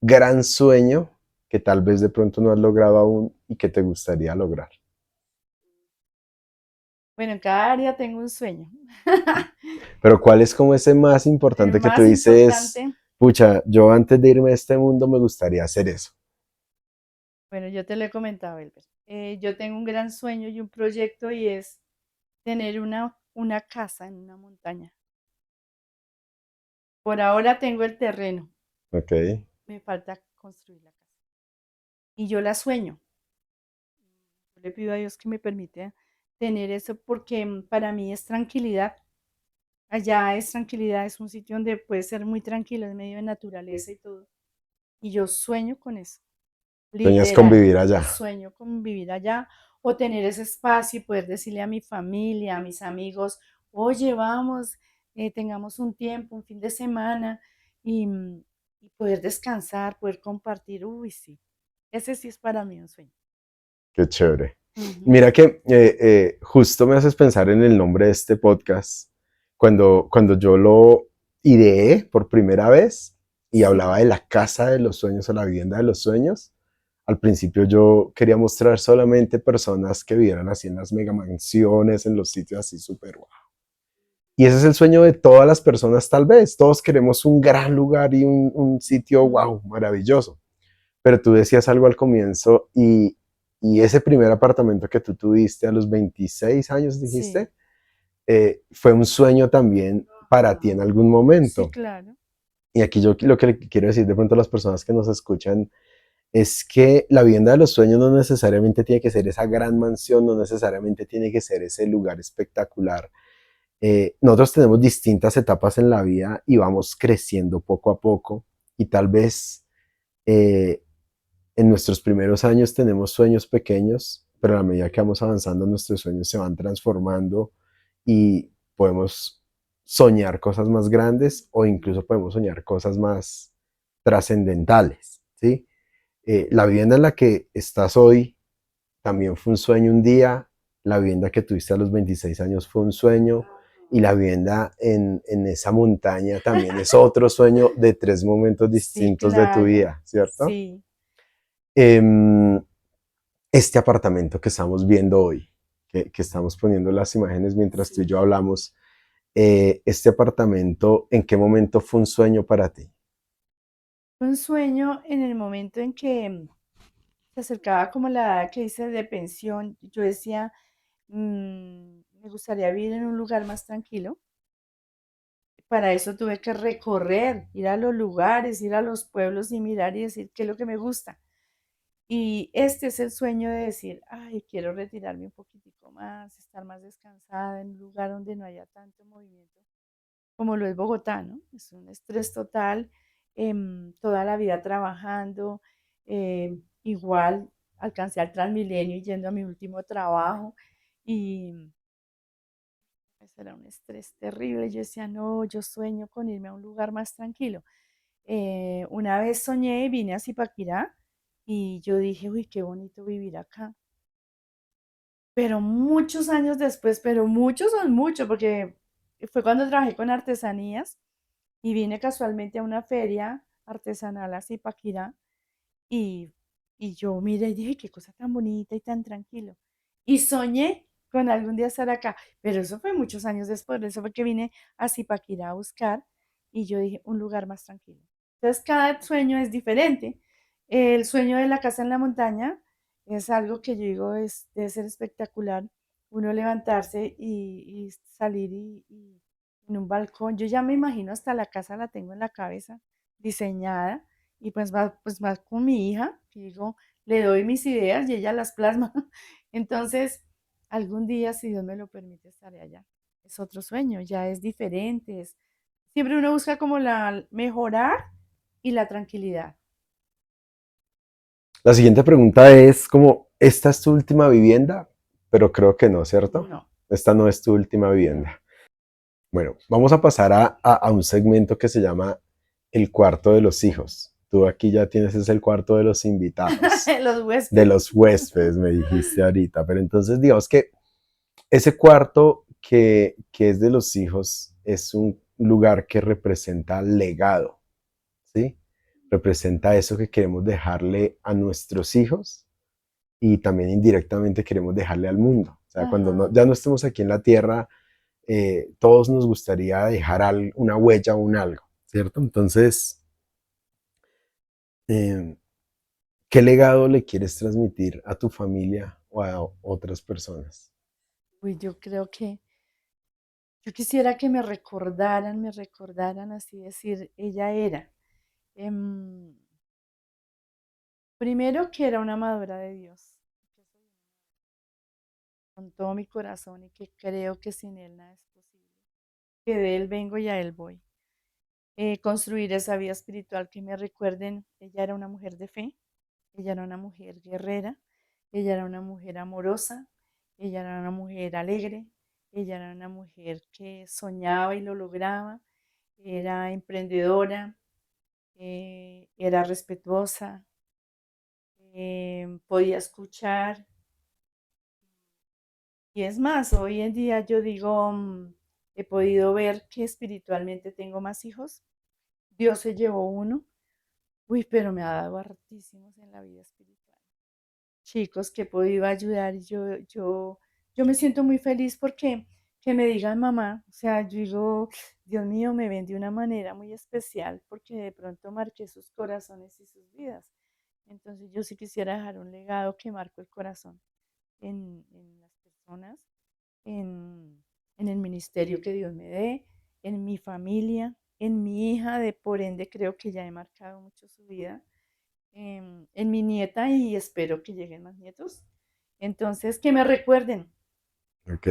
gran sueño que tal vez de pronto no has logrado aún y que te gustaría lograr? Bueno, en cada área tengo un sueño. Pero ¿cuál es como ese más El importante que tú más dices, importante, pucha, yo antes de irme a este mundo me gustaría hacer eso? bueno, yo te lo he comentado, Elber. Yo tengo un gran sueño y un proyecto y es tener una casa en una montaña. Por ahora tengo el terreno, Ok, me falta construir la casa. Y yo la sueño. Yo le pido a Dios que me permita tener eso porque para mí es tranquilidad. Allá es tranquilidad, es un sitio donde puede ser muy tranquilo, en medio de naturaleza y todo. Y yo sueño con eso, sueñas con literal. vivir Yo allá. sueño con vivir allá o tener ese espacio y poder decirle a mi familia, a mis amigos, oye, vamos, tengamos un tiempo, un fin de semana y poder descansar, poder compartir. Uy, sí, ese sí es para mí un sueño. Qué chévere. Ujú. Mira que justo me haces pensar en el nombre de este podcast. Cuando yo lo ideé por primera vez y hablaba Sí, de la casa de los sueños o la vivienda de los sueños, al principio yo quería mostrar solamente personas que vivieran así en las mega mansiones, en los sitios así súper guau. Y ese es el sueño de todas las personas tal vez. Todos queremos un gran lugar y un sitio mm, wow, maravilloso. Pero tú decías algo al comienzo y ese primer apartamento que tú tuviste a los 26 años, sí, dijiste, fue un sueño también para ti en algún sí, momento. claro. Y aquí yo lo que le quiero decir de pronto a las personas que nos escuchan es que la vivienda de los sueños no necesariamente tiene que ser esa gran mansión, no necesariamente tiene que ser ese lugar espectacular. Nosotros tenemos distintas etapas en la vida y vamos creciendo poco a poco y tal vez eh, en nuestros primeros años tenemos sueños pequeños, pero a la medida que vamos avanzando nuestros sueños se van transformando y podemos soñar cosas más grandes o incluso podemos soñar cosas más trascendentales, ¿sí? La vivienda en la que estás hoy también fue un sueño un día, la vivienda que tuviste a los 26 años fue un sueño y la vivienda en esa montaña también es otro sueño de tres momentos Sí, distintos de tu claro. vida, ¿cierto? Sí. Em, este apartamento que estamos viendo hoy, que estamos poniendo las imágenes mientras tú y Sí. yo hablamos, este apartamento, ¿en qué momento fue un sueño para ti? Fue un sueño en el momento en que se acercaba como la edad que dice de pensión. Yo decía, me gustaría vivir en un lugar más tranquilo. Para eso tuve que recorrer, ir a los lugares, ir a los pueblos y mirar y decir qué es lo que me gusta. Y este es el sueño de decir, ay, quiero retirarme un poquitico más, estar más descansada en un lugar donde no haya tanto movimiento como lo es Bogotá, ¿no? Es un estrés total, toda la vida trabajando, igual alcancé al Transmilenio y yendo a mi último trabajo y pues era un estrés terrible. Yo decía, no, yo sueño con irme a un lugar más tranquilo. Una vez soñé y vine a Zipaquirá y yo dije, uy, qué bonito vivir acá. Pero muchos años después, pero muchos son muchos, porque fue cuando trabajé con artesanías y vine casualmente a una feria artesanal a Zipaquirá y, y yo miré y dije, qué cosa tan bonita y tan tranquilo. Y soñé con algún día estar acá, pero eso fue muchos años después, eso fue que vine a Zipaquirá a buscar y yo dije, un lugar más tranquilo. Entonces, cada sueño es diferente. El sueño de la casa en la montaña es algo que yo digo debe ser espectacular. Uno levantarse y salir y en un balcón. Yo ya me imagino hasta la casa la tengo en la cabeza, diseñada y pues más con mi hija, que digo, le doy mis ideas y ella las plasma. Entonces, algún día, si Dios me lo permite, estaré allá. Es otro sueño, ya es diferente. Siempre uno busca como la mejorar y la tranquilidad. La siguiente pregunta es como, ¿esta es tu última vivienda? Pero creo que no, ¿cierto? No, Esta no es tu última no. vivienda. Bueno, vamos a pasar a un segmento que se llama el cuarto de los hijos. Tú aquí ya tienes es el cuarto de los invitados, Los de huéspedes. los huéspedes, me dijiste ahorita. Pero entonces, digamos que ese cuarto que es de los hijos es un lugar que representa legado, ¿sí? Representa eso que queremos dejarle a nuestros hijos y también indirectamente queremos dejarle al mundo. O sea, cuando Ajá. ya no estemos aquí en la tierra, todos nos gustaría dejar una huella o un algo, ¿cierto? Entonces, eh, ¿qué legado le quieres transmitir a tu familia o a otras personas? Uy, yo creo que yo quisiera que me recordaran así decir, ella era. em, Primero que era una madura de Dios, con todo mi corazón y que creo que sin Él nada es posible. Que de Él vengo y a Él voy. Construir esa vida espiritual que me recuerden, ella era una mujer de fe, ella era una mujer guerrera, ella era una mujer amorosa, ella era una mujer alegre, ella era una mujer que soñaba y lo lograba, era emprendedora, era respetuosa, podía escuchar. Y es más, hoy en día yo digo, he podido ver que espiritualmente tengo más hijos. Dios se llevó uno. Uy, pero me ha dado hartísimos en la vida espiritual. Chicos que he podido ayudar y yo me siento muy feliz porque que me digan mamá, o sea, yo digo, Dios mío, me ven de una manera muy especial porque de pronto marqué sus corazones y sus vidas. Entonces yo sí quisiera dejar un legado que marco el corazón en las personas, en el ministerio que Dios me dé, en mi familia, en mi hija, de por ende creo que ya he marcado mucho su vida, en mi nieta y espero que lleguen más nietos. Entonces, que me recuerden. ¿Ok?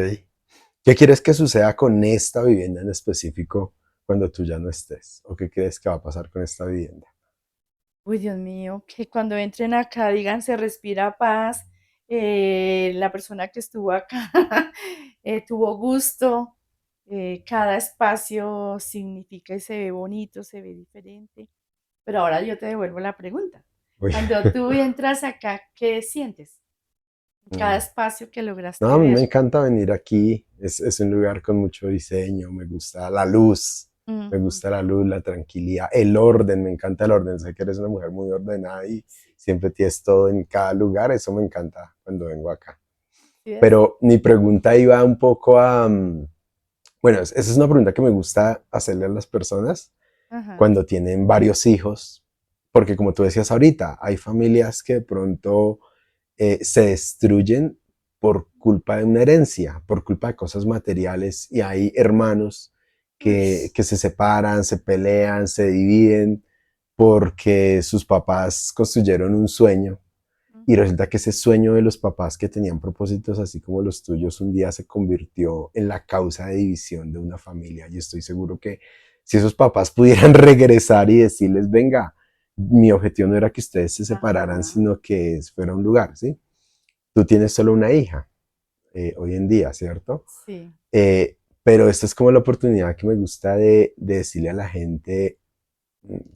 ¿Qué quieres que suceda con esta vivienda en específico cuando tú ya no estés? ¿O qué crees que va a pasar con esta vivienda? Uy, Dios mío, que cuando entren acá digan se respira paz, la persona que estuvo acá tuvo gusto, cada espacio significa y se ve bonito, se ve diferente. Pero ahora yo te devuelvo la pregunta. Uy. Cuando tú entras acá, ¿qué sientes? En cada Mm. espacio que No, lograste a mí me ver. encanta venir aquí. Es un lugar con mucho diseño. Me gusta la luz. Me Ujú. gusta la luz, la tranquilidad, el orden. Me encanta el orden. Sé que eres una mujer muy ordenada y Sí, siempre tienes todo en cada lugar. Eso me encanta cuando vengo acá. ¿sí ves? Pero mi pregunta iba un poco a... bueno, esa es una pregunta que me gusta hacerle a las personas Ajá. cuando tienen varios hijos, porque como tú decías ahorita, hay familias que de pronto se destruyen por culpa de una herencia, por culpa de cosas materiales, y hay hermanos Uy, que se separan, se pelean, se dividen porque sus papás construyeron un sueño y ujú. resulta que ese sueño de los papás que tenían propósitos así como los tuyos un día se convirtió en la causa de división de una familia. Y estoy seguro que si esos papás pudieran regresar y decirles, venga, mi objetivo no era que ustedes se separaran, Ajá. sino que fuera un lugar, ¿sí? Tú tienes solo una hija hoy en día, ¿cierto? Sí. Pero esta es como la oportunidad que me gusta de decirle a la gente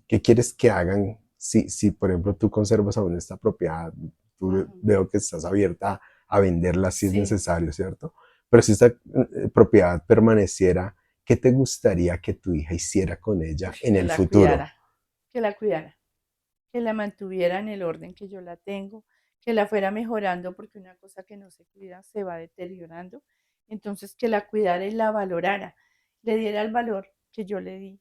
qué quieres que hagan si, por ejemplo, tú conservas aún esta propiedad. Tú Ujú. veo que estás abierta a venderla si es Sí. necesario, ¿cierto? Pero si esta propiedad permaneciera, ¿qué te gustaría que tu hija hiciera con ella en Que el la futuro? cuidara. Que la cuidara. Que la mantuviera en el orden que yo la tengo, que la fuera mejorando, porque una cosa que no se cuida se va deteriorando. Entonces, que la cuidara y la valorara, le diera el valor que yo le di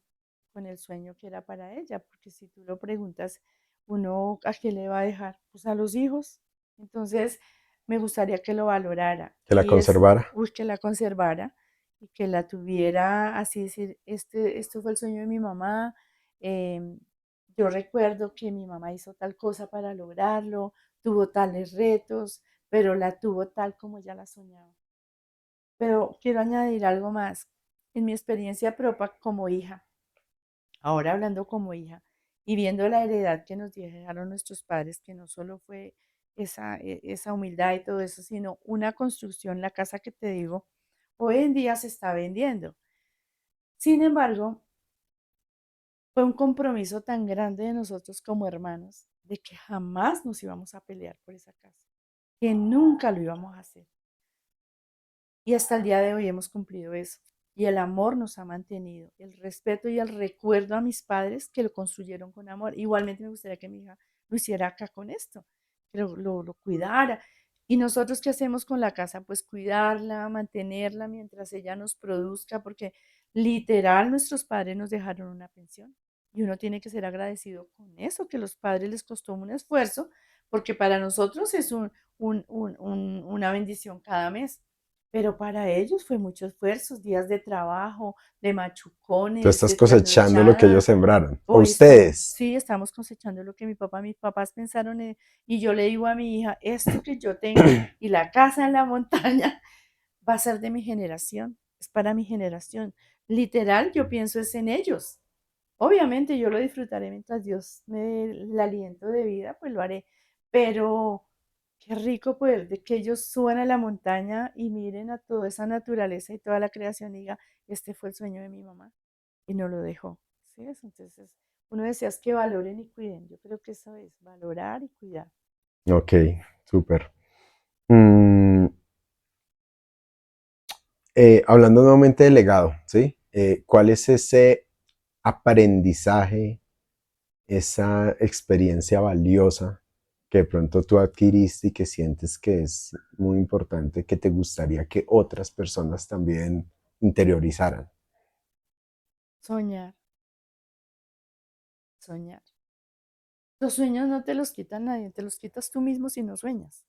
con el sueño que era para ella, porque si tú lo preguntas, uno a qué le va a dejar, pues a los hijos. Entonces, me gustaría que lo valorara Que la y es, conservara. uy, que la conservara y que la tuviera así decir, esto fue el sueño de mi mamá. em, yo recuerdo que mi mamá hizo tal cosa para lograrlo, tuvo tales retos, pero la tuvo tal como ella la soñaba. Pero quiero añadir algo más. En mi experiencia propia como hija, ahora hablando como hija y viendo la heredad que nos dejaron nuestros padres, que no solo fue esa humildad y todo eso, sino una construcción, la casa que te digo, hoy en día se está vendiendo. Sin embargo, fue un compromiso tan grande de nosotros como hermanos, de que jamás nos íbamos a pelear por esa casa, que nunca lo íbamos a hacer. Y hasta el día de hoy hemos cumplido eso. Y el amor nos ha mantenido, el respeto y el recuerdo a mis padres que lo construyeron con amor. Igualmente me gustaría que mi hija lo hiciera acá con esto, que lo cuidara. ¿Y nosotros qué hacemos con la casa? Pues cuidarla, mantenerla mientras ella nos produzca, porque literal nuestros padres nos dejaron una pensión. Y uno tiene que ser agradecido con eso, que los padres les costó un esfuerzo, porque para nosotros es una bendición cada mes. Pero para ellos fue mucho esfuerzo, días de trabajo, de Tú machucones, estás de cosechando lo que ellos trasnochadas. sembraron. O Hoy estamos, ustedes. sí, estamos cosechando lo que mis papás pensaron y yo le digo a mi hija, esto que yo tengo y la casa en la montaña va a ser de mi generación, es para mi generación. Literal, yo pienso es en ellos. Obviamente yo lo disfrutaré mientras Dios me dé el aliento de vida, pues lo haré. Pero qué rico poder de que ellos suban a la montaña y miren a toda esa naturaleza y toda la creación y diga, este fue el sueño de mi mamá y no lo dejó. ¿Sí? Entonces, uno desea es que valoren y cuiden. Yo creo que eso es, valorar y cuidar. Ok, súper. Mm, hablando nuevamente del legado, ¿sí? ¿Cuál es ese aprendizaje, esa experiencia valiosa que de pronto tú adquiriste y que sientes que es muy importante, que te gustaría que otras personas también interiorizaran? Soñar, soñar. Los sueños no te los quita nadie, te los quitas tú mismo si no sueñas.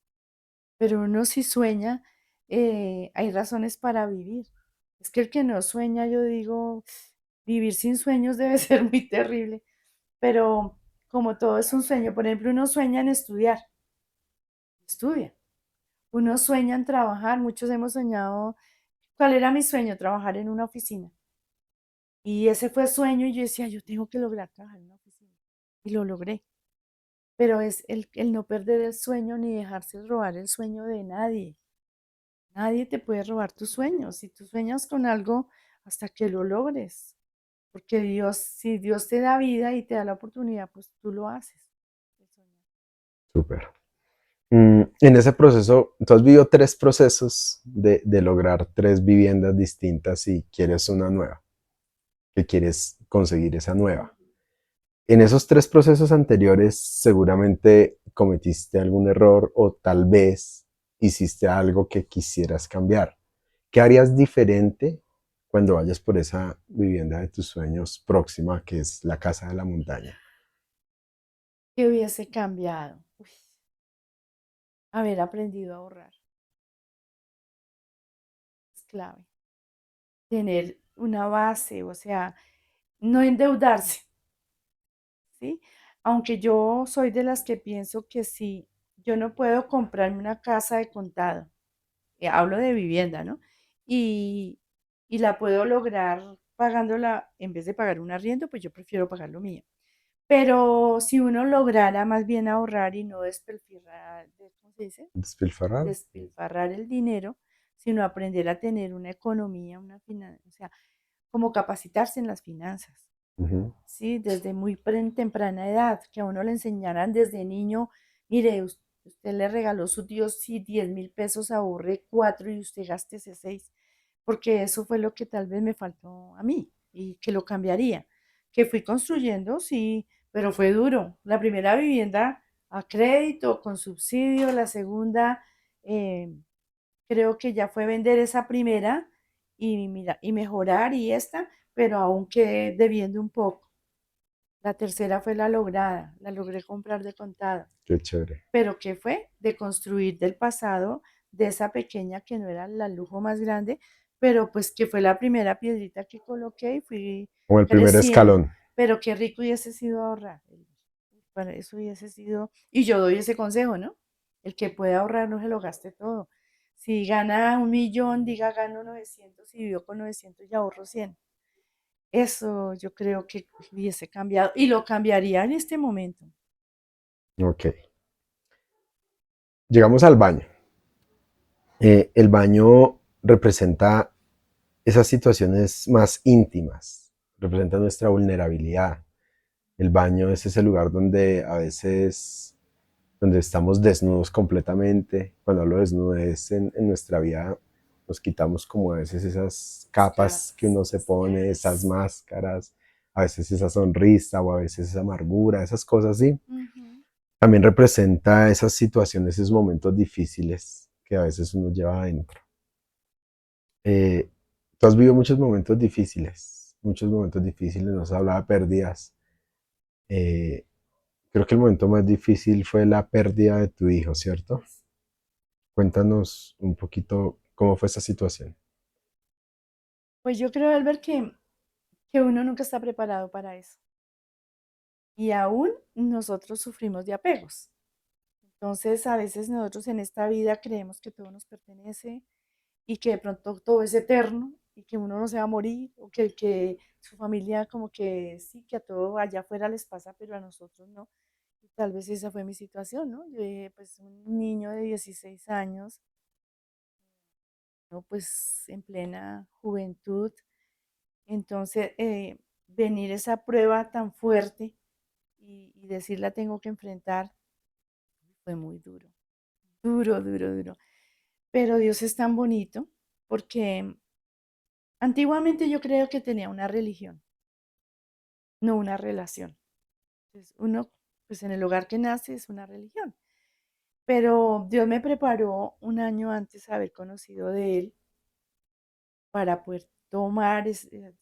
Pero uno si sueña, hay razones para vivir. Es que el que no sueña, yo digo, vivir sin sueños debe ser muy terrible, pero como todo es un sueño, por ejemplo, uno sueña en estudiar, estudia. Uno sueña en trabajar, muchos hemos soñado, ¿cuál era mi sueño? Trabajar en una oficina. Y ese fue sueño y yo decía, yo tengo que lograr trabajar en una oficina. Y lo logré. Pero es el no perder el sueño ni dejarse robar el sueño de nadie. Nadie te puede robar tus sueños. Si tú sueñas con algo, hasta que lo logres. Porque Dios, si Dios te da vida y te da la oportunidad, pues tú lo haces. Súper. En ese proceso, tú has vivido tres procesos de lograr tres viviendas distintas y quieres una nueva, que quieres conseguir esa nueva. En esos tres procesos anteriores seguramente cometiste algún error o tal vez hiciste algo que quisieras cambiar. ¿Qué harías diferente cuando vayas por esa vivienda de tus sueños próxima, que es la casa de la montaña? ¿Qué hubiese cambiado? Uy, haber aprendido a ahorrar. Es clave. Tener una base, o sea, no endeudarse, ¿sí? Aunque yo soy de las que pienso que si yo no puedo comprarme una casa de contado, hablo de vivienda, ¿no? Y, y la puedo lograr pagándola, en vez de pagar un arriendo, pues yo prefiero pagar lo mío. Pero si uno lograra más bien ahorrar y no despilfarrar, ¿cómo se dice? ¿Despilfarrar? Despilfarrar el dinero, sino aprender a tener una economía, o sea, como capacitarse en las finanzas. Ujú. ¿Sí? Desde muy temprana edad, que a uno le enseñaran desde niño, mire, usted le regaló su Dios, si 10.000 pesos ahorre cuatro y usted gástese seis, porque eso fue lo que tal vez me faltó a mí y que lo cambiaría, que fui construyendo, sí, pero fue duro. La primera vivienda a crédito, con subsidio, la segunda, eh, creo que ya fue vender esa primera y, mira, y mejorar y esta, pero aún quedé debiendo un poco. La tercera fue la lograda, la logré comprar de contado. Qué chévere. Pero ¿qué fue? De construir del pasado, de esa pequeña que no era la lujo más grande, pero pues que fue la primera piedrita que coloqué y fui Como el primer creciendo. escalón. Pero qué rico hubiese sido ahorrar. Para eso hubiese sido, y yo doy ese consejo, ¿no? El que puede ahorrar no se lo gaste todo. Si gana 1.000.000, diga gano 900 y vivo con 900 y ahorro 100. Eso yo creo que hubiese cambiado y lo cambiaría en este momento. Ok. Llegamos al baño. El baño representa esas situaciones más íntimas, representa nuestra vulnerabilidad. El baño es ese lugar donde a veces, donde estamos desnudos completamente. Cuando hablo de desnudez en nuestra vida, nos quitamos como a veces esas Las capas que capas, uno se pone, esas máscaras, a veces esa sonrisa o a veces esa amargura, esas cosas así. ujú. También representa esas situaciones, esos momentos difíciles que a veces uno lleva adentro. Eh, Tú has vivido muchos momentos difíciles, nos hablaba de pérdidas. Eh, Creo que el momento más difícil fue la pérdida de tu hijo, ¿cierto? Cuéntanos un poquito cómo fue esa situación. Pues yo creo, Albert, que uno nunca está preparado para eso. Y aún nosotros sufrimos de apegos. Entonces, a veces nosotros en esta vida creemos que todo nos pertenece y que de pronto todo es eterno y que uno no se va a morir o que su familia como que sí, que a todo allá afuera les pasa, pero a nosotros no. Y tal vez esa fue mi situación, ¿no? Yo dije, pues un niño de 16 años, ¿no? Pues en plena juventud, entonces venir esa prueba tan fuerte y decir la tengo que enfrentar fue muy duro, duro, duro, duro. Pero Dios es tan bonito porque antiguamente yo creo que tenía una religión, no una relación. Entonces, uno, pues en el lugar que nace es una religión. Pero Dios me preparó un año antes de haber conocido de Él para poder tomar, o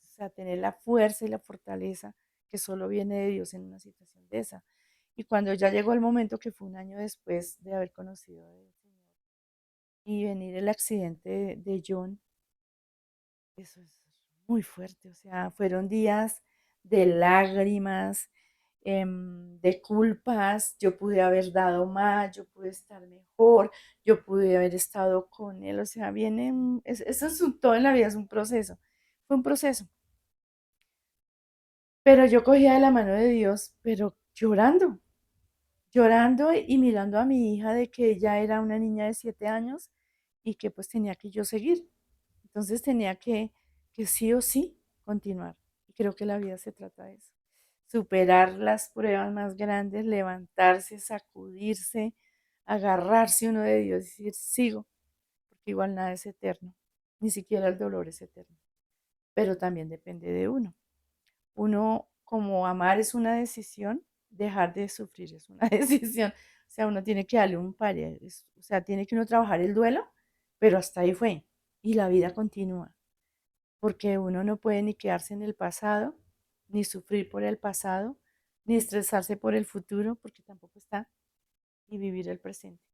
sea, tener la fuerza y la fortaleza que solo viene de Dios en una situación de esa. Y cuando ya llegó el momento, que fue un año después de haber conocido al Señor, y venir el accidente de John, eso es muy fuerte, o sea, fueron días de lágrimas, de culpas, yo pude haber dado más, yo pude estar mejor, yo pude haber estado con él, o sea, viene, eso es todo en la vida, es un proceso, fue un proceso, pero yo cogía de la mano de Dios, pero llorando, llorando y mirando a mi hija de que ella era una niña de 7 años y que pues tenía que yo seguir. Entonces tenía que sí o sí continuar. Y creo que la vida se trata de eso. Superar las pruebas más grandes, levantarse, sacudirse, agarrarse uno de Dios y decir, sigo, porque igual nada es eterno, ni siquiera el dolor es eterno, pero también depende de uno. Uno, como amar es una decisión, dejar de sufrir es una decisión. O sea, uno tiene que darle un pare, o sea, tiene que uno trabajar el duelo, pero hasta ahí fue. Y la vida continúa, porque uno no puede ni quedarse en el pasado, ni sufrir por el pasado, ni estresarse por el futuro, porque tampoco está, y vivir el presente,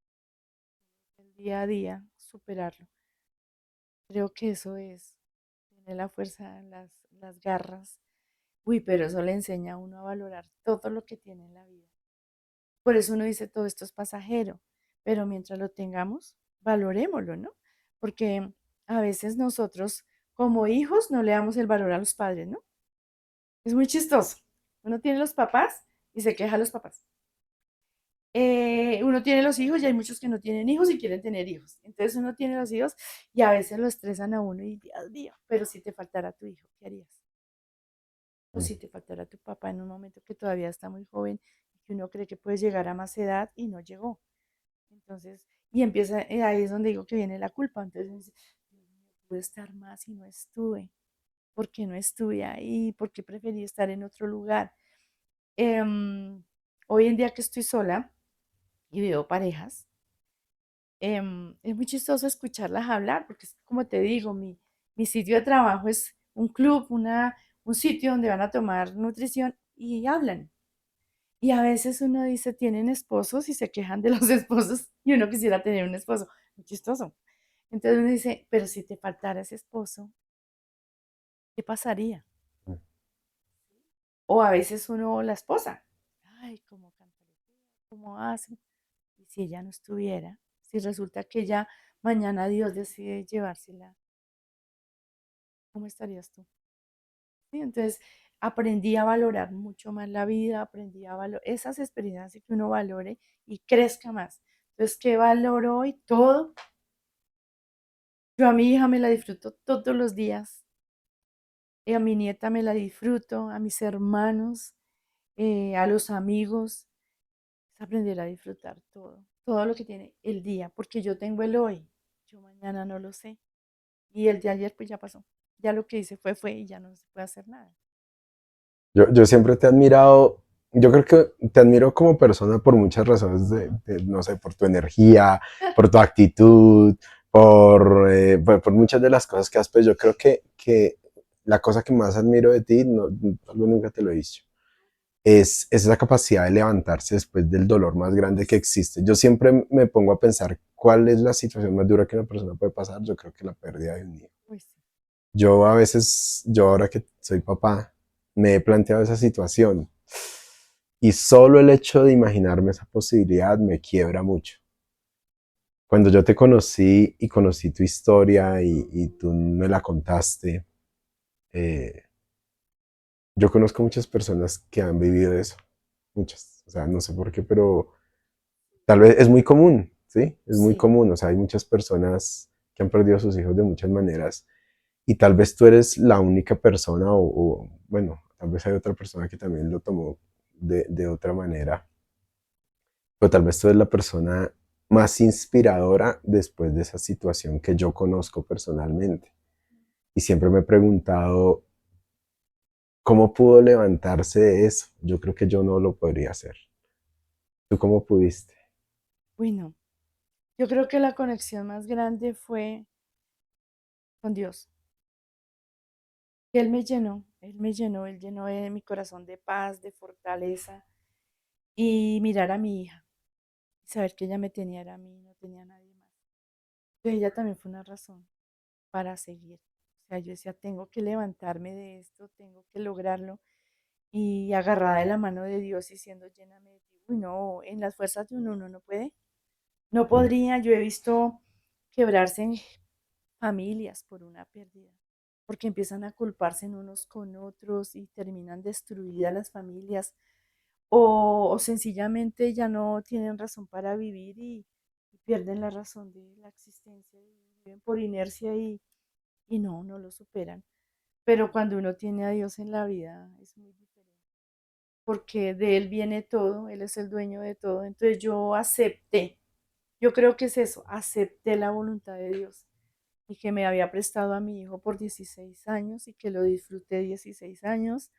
el día a día, superarlo. Creo que eso es, tener la fuerza, las garras. Uy, pero eso le enseña a uno a valorar todo lo que tiene en la vida. Por eso uno dice, todo esto es pasajero, pero mientras lo tengamos, valorémoslo, ¿no? Porque a veces nosotros como hijos no le damos el valor a los padres, ¿no? Es muy chistoso. Uno tiene los papás y se queja a los papás. Uno tiene los hijos y hay muchos que no tienen hijos y quieren tener hijos. Entonces uno tiene los hijos y a veces lo estresan a uno y Dios mío, pero si te faltara tu hijo, ¿qué harías? O si te faltara tu papá en un momento que todavía está muy joven y que uno cree que puede llegar a más edad y no llegó. Entonces, y empieza, ahí es donde digo que viene la culpa. Entonces, uno dice, Dios mío, pude estar más y no estuve. ¿Por qué no estuve ahí? ¿Por qué preferí estar en otro lugar? Em, Hoy en día que estoy sola y veo parejas, es muy chistoso escucharlas hablar, porque es como te digo, mi sitio de trabajo es un club, un sitio donde van a tomar nutrición y hablan. Y a veces uno dice, tienen esposos y se quejan de los esposos y uno quisiera tener un esposo. Muy chistoso. Entonces uno dice, pero si te faltara ese esposo, ¿qué pasaría? O a veces uno, la esposa, ay, cómo canta, cómo hace. Y si ella no estuviera, si resulta que ya mañana Dios decide llevársela, ¿cómo estarías tú? ¿Sí? Entonces aprendí a valorar mucho más la vida, aprendí a valorar esas experiencias que uno valore y crezca más. Entonces, ¿qué valoro hoy? Todo. Yo a mi hija me la disfruto todos los días, y a mi nieta me la disfruto, a mis hermanos. a los amigos, es aprender a disfrutar todo, todo lo que tiene el día, porque yo tengo el hoy, yo mañana no lo sé. Y el de ayer pues ya pasó. Ya lo que hice fue y ya no se puede hacer nada. Yo siempre te he admirado, yo creo que te admiro como persona por muchas razones, no sé, por tu energía, por tu actitud, por muchas de las cosas que has, pues yo creo que la cosa que más admiro de ti, no, tal vez nunca te lo he dicho, es esa capacidad de levantarse después del dolor más grande que existe. Yo siempre me pongo a pensar cuál es la situación más dura que una persona puede pasar, yo creo que la pérdida de un hijo. Pues sí. Yo a veces, yo ahora que soy papá, me he planteado esa situación y solo el hecho de imaginarme esa posibilidad me quiebra mucho. Cuando yo te conocí y conocí tu historia y tú me la contaste, eh, yo conozco muchas personas que han vivido eso, muchas, o sea, no sé por qué, pero tal vez es muy común, ¿sí? Es muy Sí. común, o sea, hay muchas personas que han perdido a sus hijos de muchas maneras y tal vez tú eres la única persona bueno, tal vez hay otra persona que también lo tomó de otra manera, pero tal vez tú eres la persona más inspiradora después de esa situación que yo conozco personalmente. Y siempre me he preguntado, ¿cómo pudo levantarse de eso? Yo creo que yo no lo podría hacer. ¿Tú cómo pudiste? Bueno, yo creo que la conexión más grande fue con Dios. Él llenó de mi corazón de paz, de fortaleza y mirar a mi hija y saber que ella me tenía era a mí, no tenía a nadie más. Pero ella también fue una razón para seguir. O sea, yo decía, tengo que levantarme de esto, tengo que lograrlo y agarrada de la mano de Dios y siendo lléname de ti. Uy, no, en las fuerzas de uno no puede. No podría, yo he visto quebrarse en familias por una pérdida, porque empiezan a culparse en unos con otros y terminan destruidas las familias, o sencillamente ya no tienen razón para vivir y pierden la razón de la existencia, y viven por inercia y no lo superan. Pero cuando uno tiene a Dios en la vida es muy diferente, porque de Él viene todo, Él es el dueño de todo. Entonces yo acepté, yo creo que es eso, acepté la voluntad de Dios y que me había prestado a mi hijo por 16 años y que lo disfruté 16 años,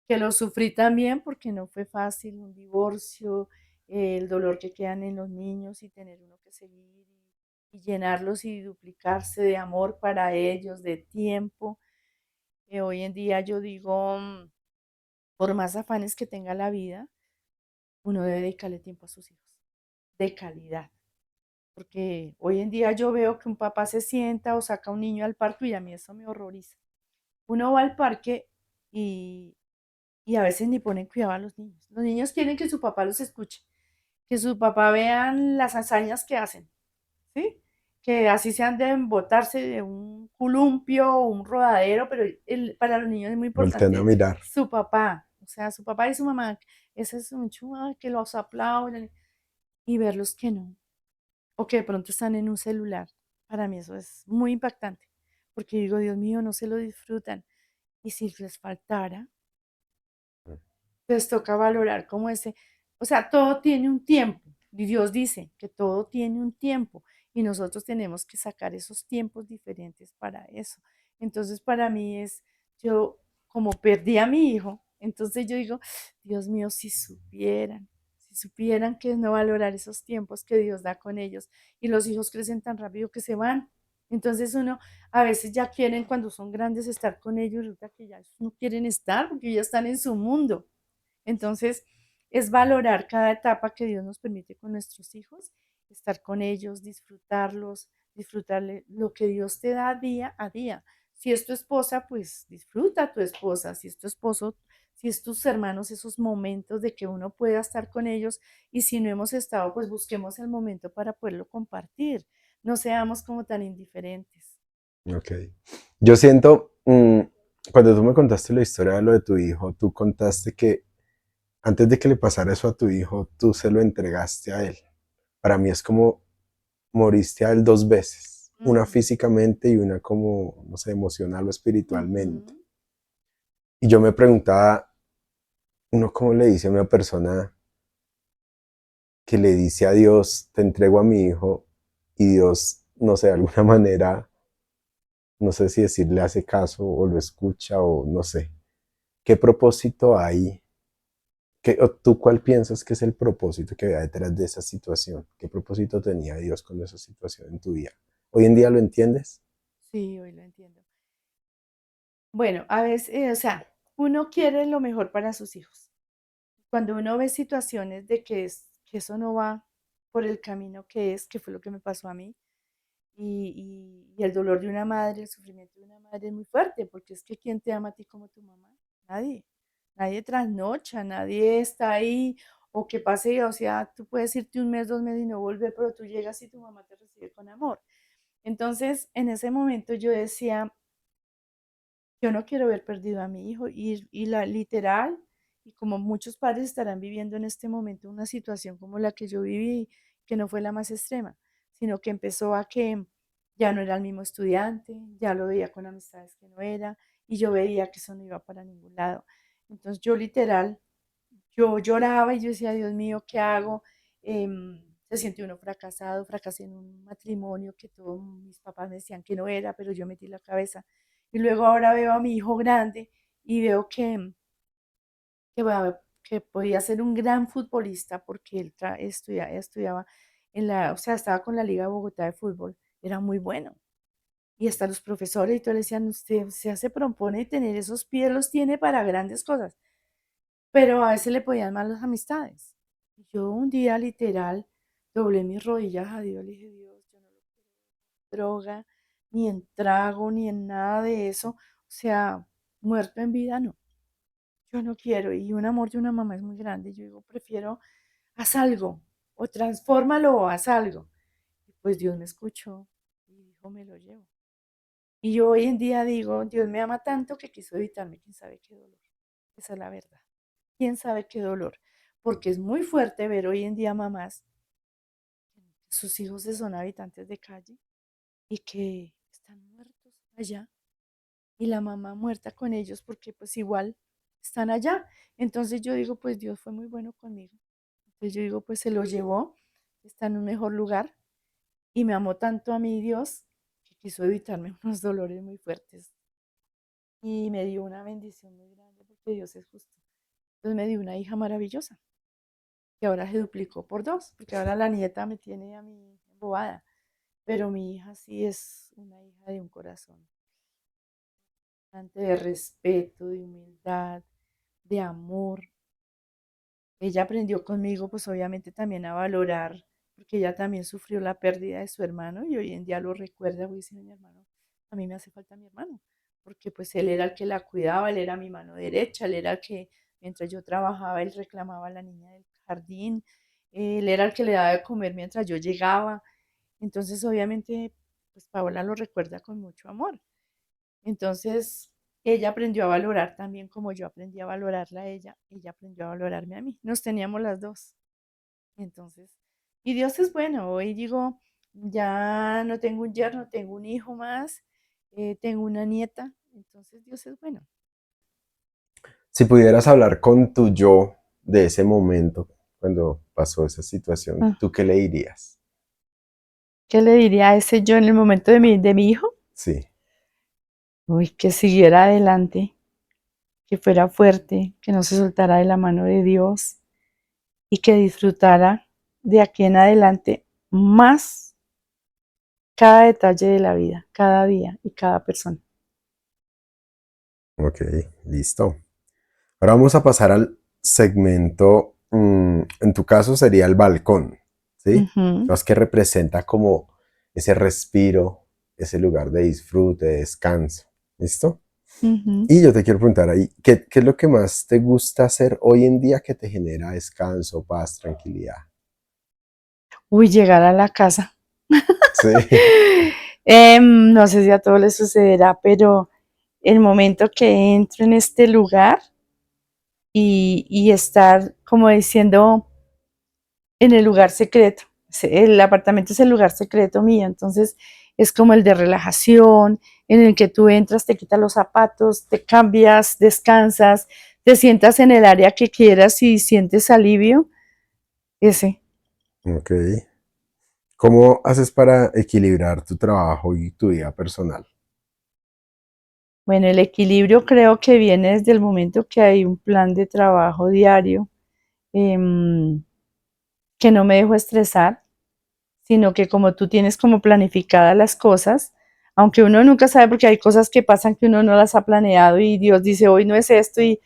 que lo sufrí también porque no fue fácil un divorcio, el dolor que quedan en los niños y tener uno que seguir y llenarlos y duplicarse de amor para ellos, de tiempo. Hoy en día yo digo, por más afanes que tenga la vida, uno debe dedicarle tiempo a sus hijos, de calidad. Porque hoy en día yo veo que un papá se sienta o saca a un niño al parque y a mí eso me horroriza. Uno va al parque y, y a veces ni ponen cuidado a los niños. Los niños quieren que su papá los escuche, que su papá vean las hazañas que hacen, ¿sí? Que así sean de botarse de un columpio o un rodadero, pero para los niños es muy Voltean a importante mirar. su papá, o sea, su papá y su mamá. Ese es un chuma que los aplauden y verlos que no, o que de pronto están en un celular. Para mí eso es muy impactante, porque digo, Dios mío, no se lo disfrutan. Y si les faltara, les toca valorar como ese, o sea, todo tiene un tiempo. Y Dios dice que todo tiene un tiempo y nosotros tenemos que sacar esos tiempos diferentes para eso. Entonces, para mí es, yo como perdí a mi hijo, entonces yo digo, Dios mío, si supieran que es no valorar esos tiempos que Dios da con ellos y los hijos crecen tan rápido que se van. Entonces uno a veces ya quieren cuando son grandes estar con ellos, resulta que ya no quieren estar porque ya están en su mundo. Entonces, es valorar cada etapa que Dios nos permite con nuestros hijos, estar con ellos, disfrutarlos, disfrutarle lo que Dios te da día a día. Si es tu esposa, pues disfruta a tu esposa. Si es tu esposo, si es tus hermanos, esos momentos de que uno pueda estar con ellos. Y si no hemos estado, pues busquemos el momento para poderlo compartir. No seamos como tan indiferentes. Ok. Yo siento, cuando tú me contaste la historia de lo de tu hijo, tú contaste que antes de que le pasara eso a tu hijo, tú se lo entregaste a él. Para mí es como moriste a él dos veces, una Ujú, físicamente y una como, no sé, emocional o espiritualmente. ujú. Y yo me preguntaba, uno cómo le dice a una persona que le dice a Dios, te entrego a mi hijo, y Dios, no sé, de alguna manera, no sé si decirle hace caso o lo escucha o no sé. ¿Qué propósito hay? O tú cuál piensas que es el propósito que había detrás de esa situación? ¿Qué propósito tenía Dios con esa situación en tu vida? ¿Hoy en día lo entiendes? Sí, hoy lo entiendo. Bueno, a veces, o sea, uno quiere lo mejor para sus hijos. Cuando uno ve situaciones de que eso no va por el camino que fue lo que me pasó a mí, y el dolor de una madre, el sufrimiento de una madre es muy fuerte, porque es que ¿quién te ama a ti como tu mamá? Nadie. Nadie trasnocha, nadie está ahí, o que pase, o sea, tú puedes irte un mes, 2 meses y no volver, pero tú llegas y tu mamá te recibe con amor. Entonces, en ese momento yo decía, yo no quiero ver perdido a mi hijo y la literal, y como muchos padres estarán viviendo en este momento una situación como la que yo viví, que no fue la más extrema, sino que empezó a que ya no era el mismo estudiante, ya lo veía con amistades que no era, y yo veía que eso no iba para ningún lado. Entonces yo literal, yo lloraba y yo decía, Dios mío, ¿qué hago? Se siente uno fracasado, fracasé en un matrimonio que todos mis papás me decían que no era, pero yo metí la cabeza. Y luego ahora veo a mi hijo grande y veo que podía ser un gran futbolista porque él estudiaba o sea, estaba con la Liga de Bogotá de fútbol, era muy bueno. Y hasta los profesores y todo le decían, usted se propone tener esos pies, los tiene para grandes cosas, pero a veces le podían mal las amistades. Y yo un día literal doblé mis rodillas a Dios, le dije, Dios, yo no lo quiero en droga, ni en trago, ni en nada de eso. O sea, muerto en vida, no. Yo no quiero. Y un amor de una mamá es muy grande. Yo digo, prefiero, haz algo, o transfórmalo o haz algo. Y pues Dios me escuchó y dijo, me lo llevo. Y yo hoy en día digo, Dios me ama tanto que quiso evitarme quién sabe qué dolor. Esa es la verdad. Quién sabe qué dolor. Porque es muy fuerte ver hoy en día mamás, sus hijos son habitantes de calle y que están muertos allá y la mamá muerta con ellos porque pues igual están allá. Entonces yo digo, pues Dios fue muy bueno conmigo. Entonces yo digo, pues se lo llevó, está en un mejor lugar y me amó tanto a mí Dios que quiso evitarme unos dolores muy fuertes y me dio una bendición muy grande porque Dios es justo. Entonces me dio una hija maravillosa que ahora se duplicó por dos, porque ahora la nieta me tiene a mí embobada, pero mi hija sí es una hija de un corazón de respeto, de humildad, de amor. Ella aprendió conmigo, pues obviamente también a valorar, porque ella también sufrió la pérdida de su hermano y hoy en día lo recuerda, porque dice, mi hermano, a mí me hace falta mi hermano, porque pues él era el que la cuidaba, él era mi mano derecha, él era el que mientras yo trabajaba, él reclamaba a la niña del jardín, él era el que le daba de comer mientras yo llegaba. Entonces, obviamente, pues Paola lo recuerda con mucho amor. Entonces, ella aprendió a valorar también como yo aprendí a valorarla a ella aprendió a valorarme a mí. Nos teníamos las dos. Entonces, y Dios es bueno. Hoy digo, ya no tengo un yerno, tengo un hijo más, tengo una nieta. Entonces, Dios es bueno. Si pudieras hablar con tu yo de ese momento, cuando pasó esa situación, Ah, ¿tú qué le dirías? ¿qué le diría a ese yo en el momento de mi hijo? Sí, Uy, que siguiera adelante, que fuera fuerte, que no se soltara de la mano de Dios y que disfrutara de aquí en adelante más cada detalle de la vida, cada día y cada persona. ok, listo. Ahora vamos a pasar al segmento, en tu caso sería el balcón, ¿sí? Ujú, Más que representa como ese respiro, ese lugar de disfrute, de descanso, ¿listo? ujú. Y yo te quiero preguntar ahí, ¿qué es lo que más te gusta hacer hoy en día que te genera descanso, paz, tranquilidad? Uy, llegar a la casa. Sí, No sé si a todos les sucederá, pero el momento que entro en este lugar y estar como diciendo en el lugar secreto. El apartamento es el lugar secreto mío, entonces es como el de relajación, en el que tú entras, te quitas los zapatos, te cambias, descansas, te sientas en el área que quieras y sientes alivio, ese. Ok. ¿Cómo haces para equilibrar tu trabajo y tu vida personal? Bueno, el equilibrio creo que viene desde el momento que hay un plan de trabajo diario, em, que no me dejo estresar, sino que como tú tienes como planificadas las cosas, aunque uno nunca sabe porque hay cosas que pasan que uno no las ha planeado y Dios dice, hoy no es esto y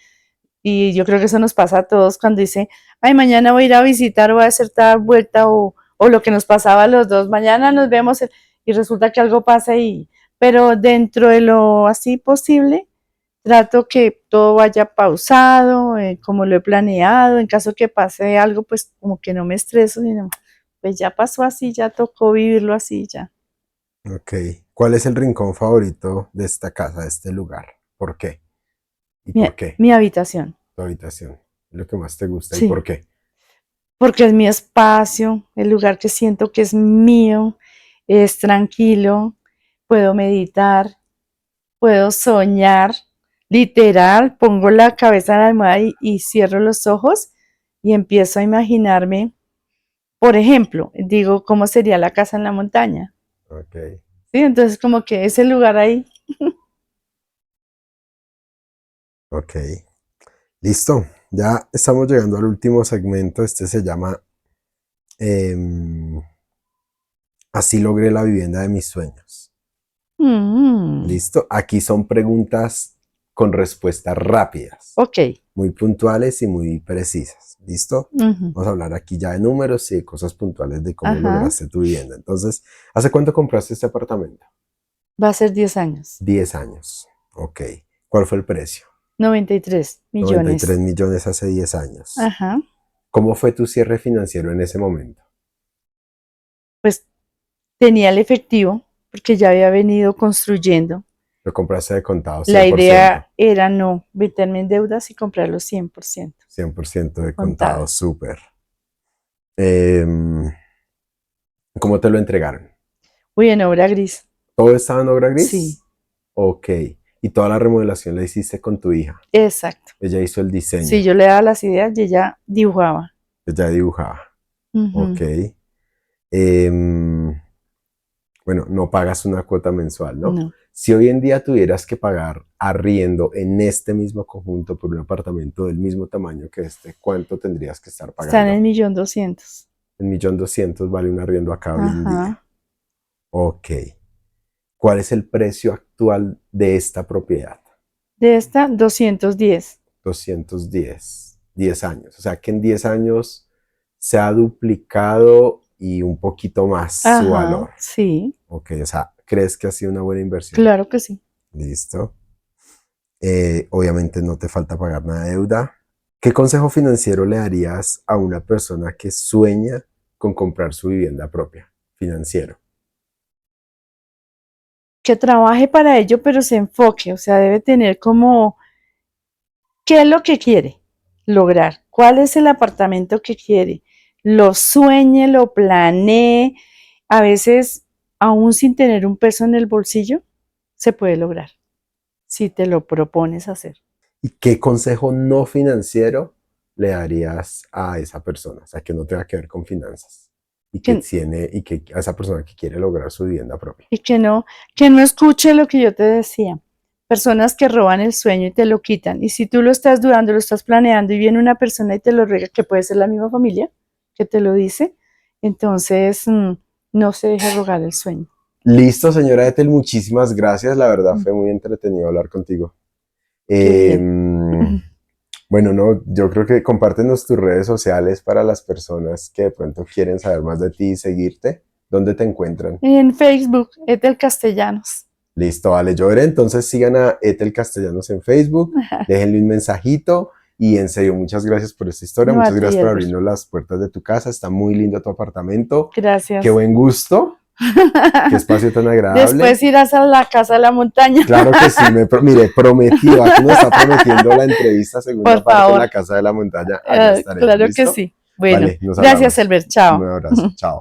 yo creo que eso nos pasa a todos cuando dice, ay, mañana voy a ir a visitar, voy a hacer tal vuelta o lo que nos pasaba a los dos, mañana nos vemos y resulta que algo pasa pero dentro de lo así posible, trato que todo vaya pausado, como lo he planeado, en caso que pase algo, pues como que no me estreso, sino pues ya pasó así, ya tocó vivirlo así, ya. Ok. ¿Cuál es el rincón favorito de esta casa, de este lugar? ¿Por qué? ¿Y Mi, por qué? mi habitación, Tu habitación. Lo que más te gusta. ¿Y sí, por qué? porque es mi espacio, el lugar que siento que es mío, es tranquilo, puedo meditar, puedo soñar, literal, pongo la cabeza en la almohada y cierro los ojos y empiezo a imaginarme, por ejemplo, digo, ¿cómo sería la casa en la montaña? Ok. ¿Sí? Entonces como que ese lugar ahí, Ok. Listo. Ya estamos llegando al último segmento. Este se llama em, Así logré la vivienda de mis sueños. mm, Listo. Aquí son preguntas con respuestas rápidas, ok, muy puntuales y muy precisas. ¿Listo? ujú, Vamos a hablar aquí ya de números y de cosas puntuales de cómo ajá, lograste tu vivienda. Entonces, ¿hace cuánto compraste este apartamento? va a ser 10 años, 10 años. Ok. ¿Cuál fue el precio? 93 93 millones, millones hace 10 años. ajá, ¿Cómo fue tu cierre financiero en ese momento? pues tenía el efectivo porque ya había venido construyendo. Lo compraste de contado La 100%. idea era no meterme en deudas y comprarlo 100% 100% de contado, contado. súper. Em, ¿Cómo te lo entregaron? Uy, en obra gris, ¿Todo estaba en obra sí, gris? Ok. ¿Y toda la remodelación la hiciste con tu hija? exacto. Ella hizo el Sí, diseño, yo le daba las ideas y ella dibujaba. ella dibujaba. Ok. Ujú. Em, bueno, no pagas una cuota mensual, ¿no? No, Si hoy en día tuvieras que pagar arriendo en este mismo conjunto por un apartamento del mismo tamaño que este, ¿cuánto tendrías que estar están pagando? en 1.200.000. 1.200.000 vale un arriendo acá hoy en día. Ajá. Ok. ¿Cuál es el precio actual de esta propiedad? De esta, 210. 210. 10 años. O sea que en 10 años se ha duplicado y un poquito más su Ajá, valor. sí, Ok, o sea, ¿crees que ha sido una buena inversión? claro que sí. Listo. Obviamente no te falta pagar nada de deuda. ¿Qué consejo financiero le darías a una persona que sueña con comprar su vivienda propia? Financiero. Que trabaje para ello, pero se enfoque, o sea, debe tener como, ¿qué es lo que quiere lograr? ¿Cuál es el apartamento que quiere? Lo sueñe, lo planee. A veces, aún sin tener un peso en el bolsillo, se puede lograr si te lo propones hacer. ¿Y qué consejo no financiero le darías a esa persona? O sea, que no tenga que ver con finanzas Que, y que a esa persona que quiere lograr su vivienda propia. y que no escuche lo que yo te decía. Personas que roban el sueño y te lo quitan. Y si tú lo estás dudando, lo estás planeando y viene una persona y te lo rega, que puede ser la misma familia, que te lo dice, entonces no se deje rogar el sueño. Listo, señora Ethel, muchísimas gracias. La verdad fue muy entretenido hablar contigo. Qué bien. Bueno, no, yo creo que compártenos tus redes sociales para las personas que de pronto quieren saber más de ti y seguirte. ¿Dónde te encuentran? En Facebook, Ethel Castellanos. Listo, vale, yo veré. Entonces sigan a Ethel Castellanos en Facebook, déjenle un mensajito y en serio, muchas gracias por esta historia, No, a muchas ti, gracias por Edward. abrirnos las puertas de tu casa, está muy lindo tu apartamento, qué Gracias. buen gusto, qué espacio tan agradable. Después irás a la casa de la montaña. Claro que sí, mire, prometido, aquí nos está prometiendo la entrevista segunda Por parte en favor. la casa de la montaña, allá estaremos, Claro que ¿listo? sí. Bueno, Vale, nos gracias, hablamos. Elbert. Un Chao. abrazo, chao.